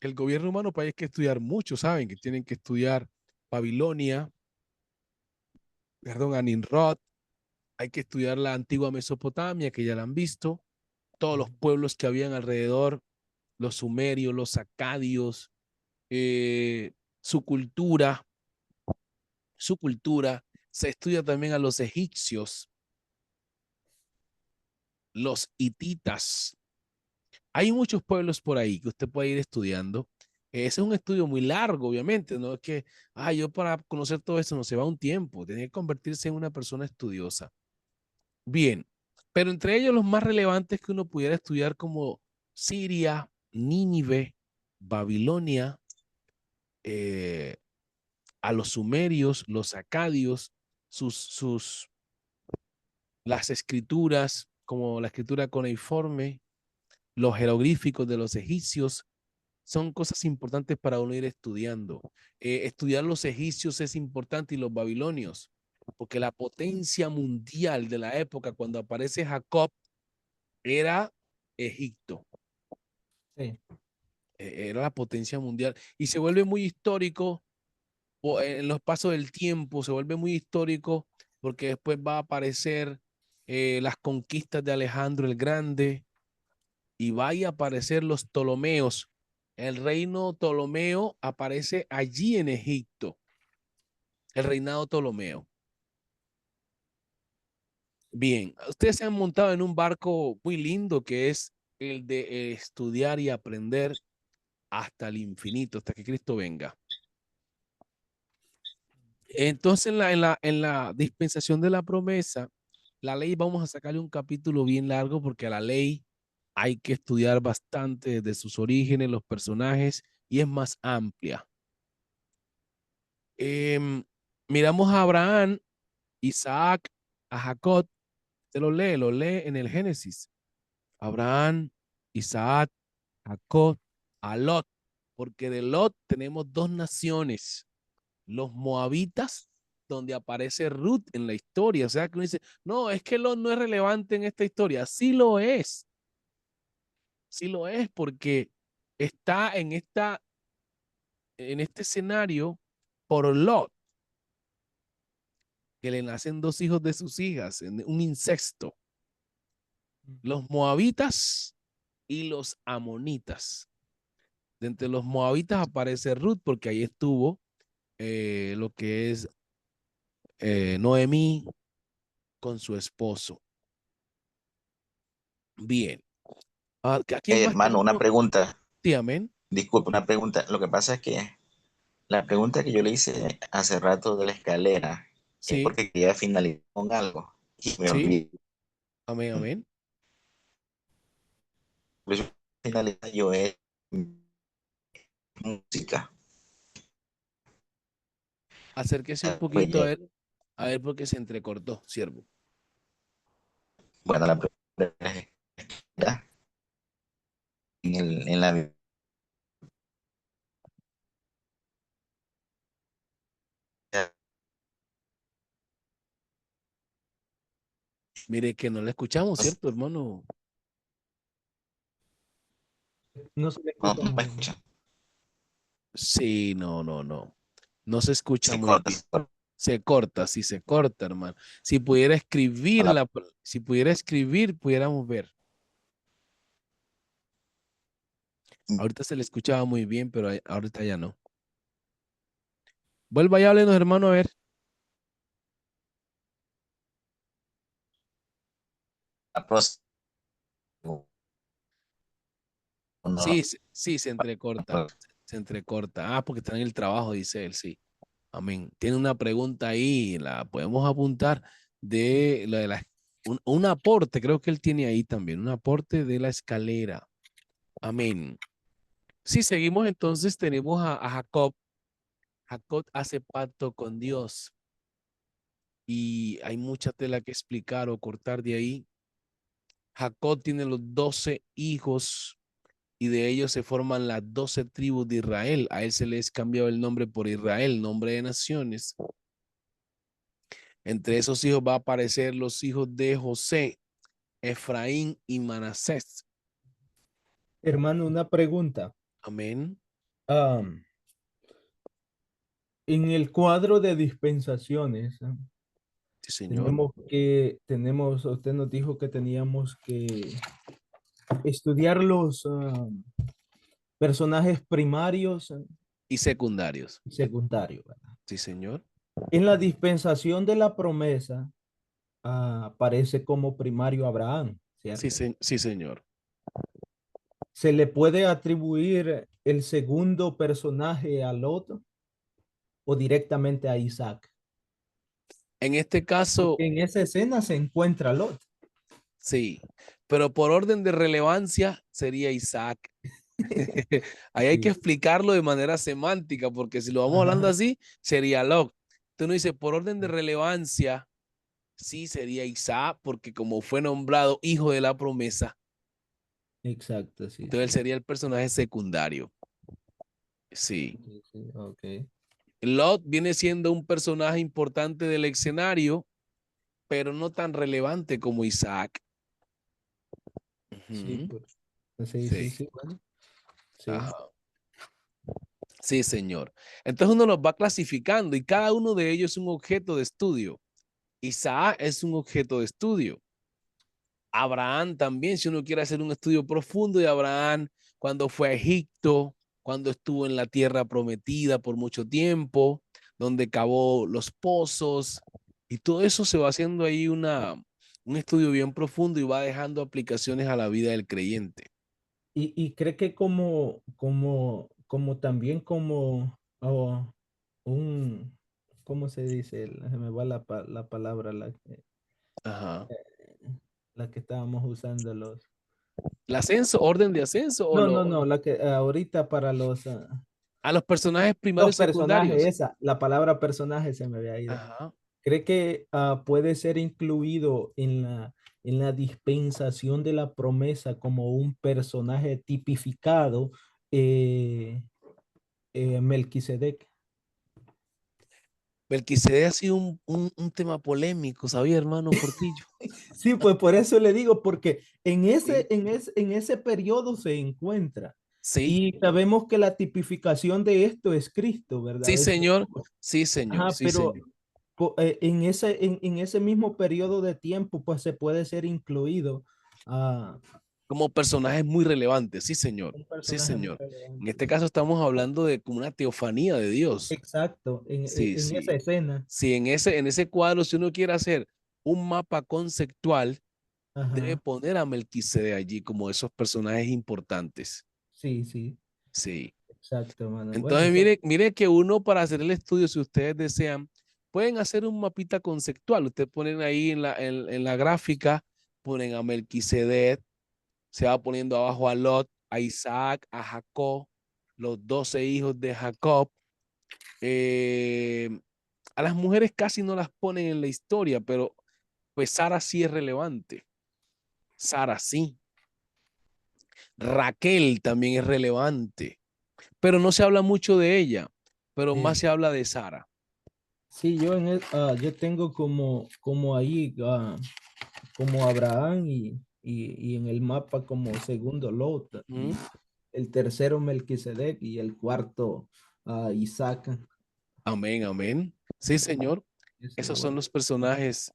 el gobierno humano, pues hay que estudiar mucho, saben que tienen que estudiar Babilonia, perdón, a Nimrod, hay que estudiar la antigua Mesopotamia, que ya la han visto, todos los pueblos que habían alrededor, los sumerios, los acadios, eh, su cultura, su cultura. Se estudia también a los egipcios, los hititas. Hay muchos pueblos por ahí que usted puede ir estudiando. Ese es un estudio muy largo, obviamente, no es que, yo para conocer todo eso no se va un tiempo, tiene que convertirse en una persona estudiosa. Bien, pero entre ellos los más relevantes que uno pudiera estudiar como Siria, Nínive, Babilonia, eh, a los sumerios, los acadios, sus, las escrituras, como la escritura cuneiforme, los jeroglíficos de los egipcios, son cosas importantes para uno ir estudiando. Estudiar los egipcios es importante y los babilonios, porque la potencia mundial de la época, cuando aparece Jacob, era Egipto. Sí. Era la potencia mundial y se vuelve muy histórico en los pasos del tiempo, se vuelve muy histórico porque después va a aparecer las conquistas de Alejandro el Grande y va a aparecer los Ptolomeos. El reino Ptolomeo aparece allí en Egipto, el reinado Ptolomeo. Bien, ustedes se han montado en un barco muy lindo que es el de estudiar y aprender hasta el infinito, hasta que Cristo venga. Entonces, en la dispensación de la promesa, La ley vamos a sacarle un capítulo bien largo porque a la ley hay que estudiar bastante de sus orígenes, los personajes, y es más amplia. Miramos a Abraham, Isaac, a Jacob. Te lo lee en el Génesis. Abraham, Isaac, Jacob, a Lot, porque de Lot tenemos dos naciones, los moabitas, donde aparece Ruth en la historia. O sea, que uno dice, no, es que Lot no es relevante en esta historia. Sí lo es, porque está en este escenario por Lot, que le nacen dos hijos de sus hijas, en un incesto, los moabitas y los amonitas. De entre los moabitas aparece Ruth, porque ahí estuvo lo que es Noemí con su esposo. Bien. ¿A quién más Hermano, una tenemos? pregunta. Sí, amén. Disculpe, una pregunta. Lo que pasa es que la pregunta que yo le hice hace rato de la escalera es Sí, porque quería finalizar con algo y me sí, olvidé. amén, amén. Por eso finalizar yo es música. Acérquese un Pues poquito a ver porque se entrecortó, siervo. bueno, la pregunta es, ¿ya? En la Mire que no le escuchamos, ¿cierto, hermano? No se le no, escucha no me muy bien. escuchan. Sí, no, no, no. No se escucha Se muy corta, bien. Se corta, sí se corta, hermano. Si pudiera escribir la- si pudiera escribir, pudiéramos ver. Ahorita se le escuchaba muy bien, pero ahorita ya no. Vuelva y háblenos, hermano, a ver. la próxima. Sí, No, sí, se entrecorta. Se entrecorta. Ah, porque está en el trabajo, dice él, sí. Amén. Tiene una pregunta ahí, la podemos apuntar de lo de un aporte, creo que él tiene ahí también, un aporte de la escalera. Amén. Si seguimos entonces, tenemos a Jacob. Jacob hace pacto con Dios y hay mucha tela que explicar o cortar de ahí. Jacob tiene los 12 hijos y de ellos se forman las 12 tribus de Israel. A él se le es cambiado el nombre por Israel, nombre de naciones. Entre esos hijos va a aparecer los hijos de José, Efraín y Manasés. Hermano, una pregunta. Amén. Am, en el cuadro de dispensaciones, Sí, Señor. usted nos dijo que teníamos que estudiar los personajes primarios Y secundarios. y secundarios, ¿verdad? Sí, Señor. En la dispensación de la promesa aparece como primario Abraham, Sí, ¿cierto? sí, Señor. ¿Se le puede atribuir el segundo personaje a Lot o directamente a Isaac? En este caso, Porque en esa escena se encuentra Lot. sí, pero por orden de relevancia sería Isaac. Ahí hay que Sí. explicarlo de manera semántica, porque si lo vamos hablando Ajá, así, sería Lot. Entonces uno dice, por orden de relevancia, sí sería Isaac, porque como fue nombrado hijo de la promesa, exacto, sí, entonces él sí. sería el personaje secundario. Sí. Sí, sí, ok. Lot viene siendo un personaje importante del escenario, pero no tan relevante como Isaac. Sí, Ujú. pues. Sí, sí, Sí. sí, bueno. Sí. Ajá. Sí, señor. Entonces uno los va clasificando y cada uno de ellos es un objeto de estudio. Isaac es un objeto de estudio. Abraham también, si uno quiere hacer un estudio profundo de Abraham, cuando fue a Egipto, cuando estuvo en la tierra prometida por mucho tiempo, donde cavó los pozos, y todo eso se va haciendo ahí un estudio bien profundo y va dejando aplicaciones a la vida del creyente. Y cree que como también como un, ¿cómo se dice? Se me va la palabra. Ajá. La que estábamos usando los. El ascenso, orden de ascenso o No, la que ahorita para a los personajes los primarios personajes, secundarios. la palabra personaje se me había ido. Ajá. ¿Cree que puede ser incluido en la dispensación de la promesa como un personaje tipificado, Melquisedec? Melquisedec ha sido un tema polémico, ¿sabía, hermano Portillo? Sí, pues por eso le digo, porque Sí, en ese periodo se encuentra. sí, Y sabemos que la tipificación de esto es Cristo, sí, ¿verdad? Es señor. Jesús. Sí, señor. Ajá, Sí, pero señor. en ese mismo periodo de tiempo, pues se puede ser incluido a Como personajes muy relevantes. Sí, señor. un Sí, personaje muy señor. En relevante. este caso estamos hablando de como una teofanía de Dios. Exacto, Sí, en esa sí. escena. Sí, en ese cuadro, si uno quiere hacer un mapa conceptual, debe Ajá, poner a Melquisedec allí como esos personajes importantes. sí, sí, Sí. exacto, mano. Bueno, Entonces, mire que uno para hacer el estudio, si ustedes desean, pueden hacer un mapita conceptual. Ustedes ponen ahí en la gráfica, ponen a Melquisedec, se va poniendo abajo a Lot, a Isaac, a Jacob, los 12 hijos de Jacob. Eh, a las mujeres casi no las ponen en la historia, pero pues Sara sí es relevante. Sara sí. Raquel también es relevante, pero no se habla mucho de ella, pero más eh, se habla de Sara. sí, yo tengo como ahí, como Abraham y en el mapa como segundo Lot, ¿Mm? y el tercero Melquisedec y el cuarto Isaac. Amén, amén. Sí, señor. Ese Esos son igual. los personajes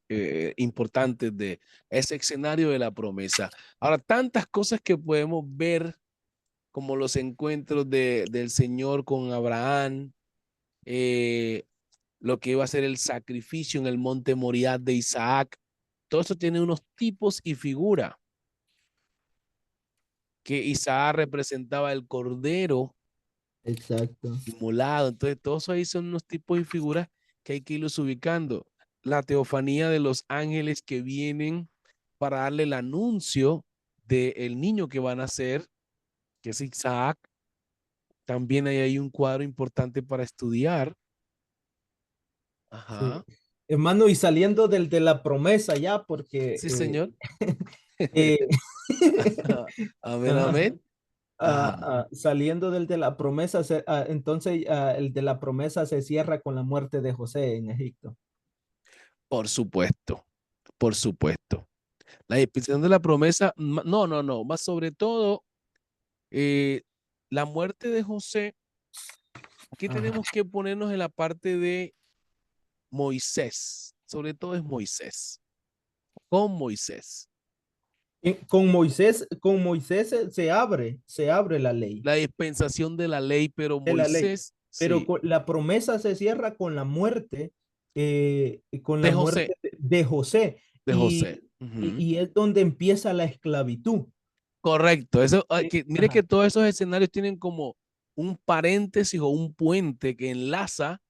importantes de ese escenario de la promesa. Ahora, tantas cosas que podemos ver, como los encuentros del Señor con Abraham, eh, lo que iba a ser el sacrificio en el monte Moriah de Isaac. Todo eso tiene unos tipos y figuras, que Isaac representaba el cordero Exacto. inmolado. Entonces, todos ahí son unos tipos y figuras que hay que irlos ubicando. La teofanía de los ángeles que vienen para darle el anuncio del niño que van a ser, que es Isaac. También hay ahí un cuadro importante para estudiar. Sí. Ajá. Hermano, y saliendo de la promesa ya, porque Sí, señor. eh, Amén, ajá, amén. Ajá. saliendo del de la promesa, entonces el de la promesa se cierra con la muerte de José en Egipto. Por supuesto, por supuesto. La dispensación de la promesa, no, no, no, más sobre todo eh, la muerte de José. Aquí Ajá. tenemos que ponernos en la parte de Moisés, sobre todo es Moisés, con Moisés. Con Moisés se abre la ley, La dispensación de la ley, pero de la ley, Moisés, pero sí, la promesa se cierra con la de José, muerte de José, de José. Ujú. y es donde empieza la esclavitud. Correcto. Eso, mire que Ajá. todos esos escenarios tienen como un paréntesis o un puente que enlaza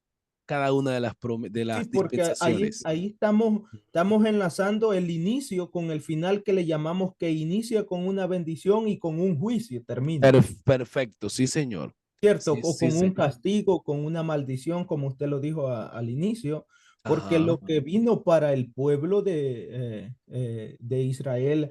cada una de Sí, las porque dispensaciones. ahí estamos enlazando el inicio con el final que le llamamos que inicia con una bendición y con un juicio termina, Perfecto, sí, señor. ¿cierto? Sí, O sí, con un señor. castigo, con una maldición, como usted lo dijo al inicio, porque Ajá, lo que vino para el pueblo de Israel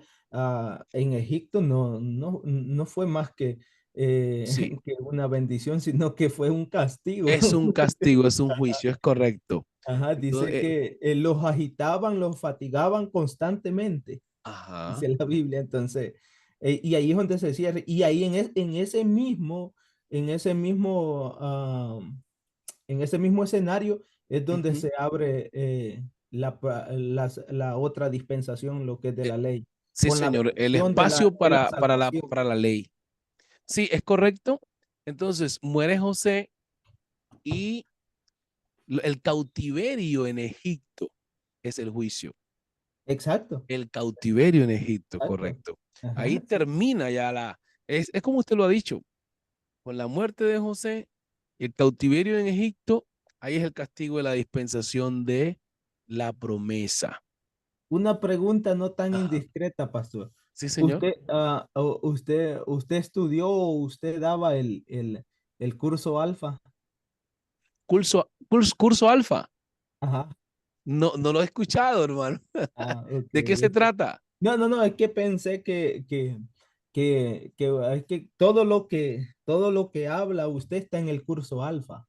en Egipto no fue más sí. que una bendición, sino que fue un castigo. Es un castigo, es un juicio, es correcto. Ajá, dice Entonces, que los agitaban, los fatigaban constantemente, ajá, dice la Biblia. Entonces, y ahí es donde se cierra. Y ahí en ese mismo, en ese mismo escenario es donde ujú. se abre la otra dispensación, lo que es de Eh, la ley, sí, con la señor, el bendición espacio de la para la, salvación. para la ley. Sí, es correcto. Entonces, muere José y el cautiverio en Egipto es el juicio. Exacto, El cautiverio en Egipto, exacto. correcto. Ahí Ajá, sí. termina ya es como usted lo ha dicho, con la muerte de José, el cautiverio en Egipto, ahí es el castigo de la dispensación de la promesa. Una pregunta no tan Ajá. indiscreta, pastor. Sí, señor. ¿Usted estudió o usted daba el curso alfa? Curso alfa. Ajá. No, no lo he escuchado, hermano. Ok, ¿De qué se es que trata? no, es que pensé es que todo lo que habla usted está en el curso alfa.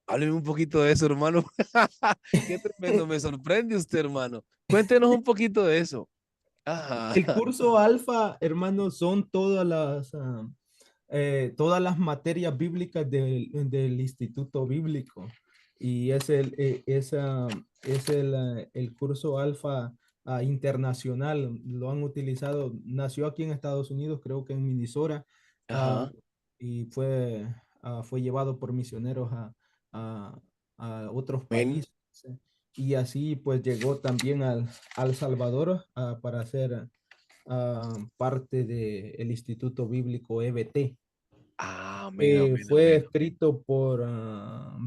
Hábleme un poquito de eso, hermano. Qué tremendo, me sorprende usted, hermano. Cuéntenos un poquito de eso. Ajá. El curso alfa, hermano, son todas las materias bíblicas del Instituto Bíblico. Y es el curso alfa internacional. Lo han utilizado, nació aquí en Estados Unidos, creo que en Minnesota, ah, Ajá. y fue llevado por misioneros a, a otros Ven. países. Y así pues llegó también al Salvador para ser parte del Instituto Bíblico EBT. Amén, amén, Fue amén. escrito por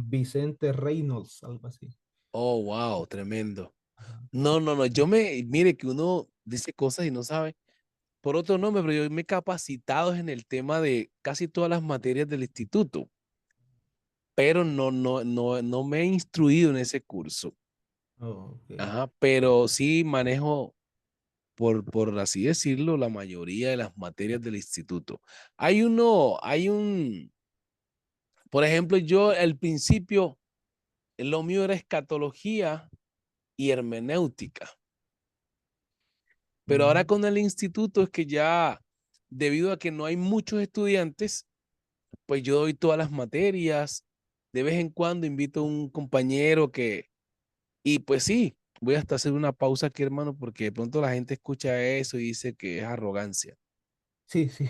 Vicente Reynolds, algo así. Oh, wow, tremendo. Ajá. No, no, no. Mire que uno dice cosas y no sabe por otro nombre, pero yo me he capacitado en el tema de casi todas las materias del instituto, pero no me he instruido en ese curso. Oh, ok. Ajá, pero sí manejo, por así decirlo, la mayoría de las materias del instituto. Por ejemplo, yo al principio, lo mío era escatología y hermenéutica, pero ahora Ujú. con el instituto es que ya, debido a que no hay muchos estudiantes, pues yo doy todas las materias. De vez en cuando invito a un compañero y pues sí, voy hasta hacer una pausa aquí, hermano, porque de pronto la gente escucha eso y dice que es arrogancia. Sí, sí.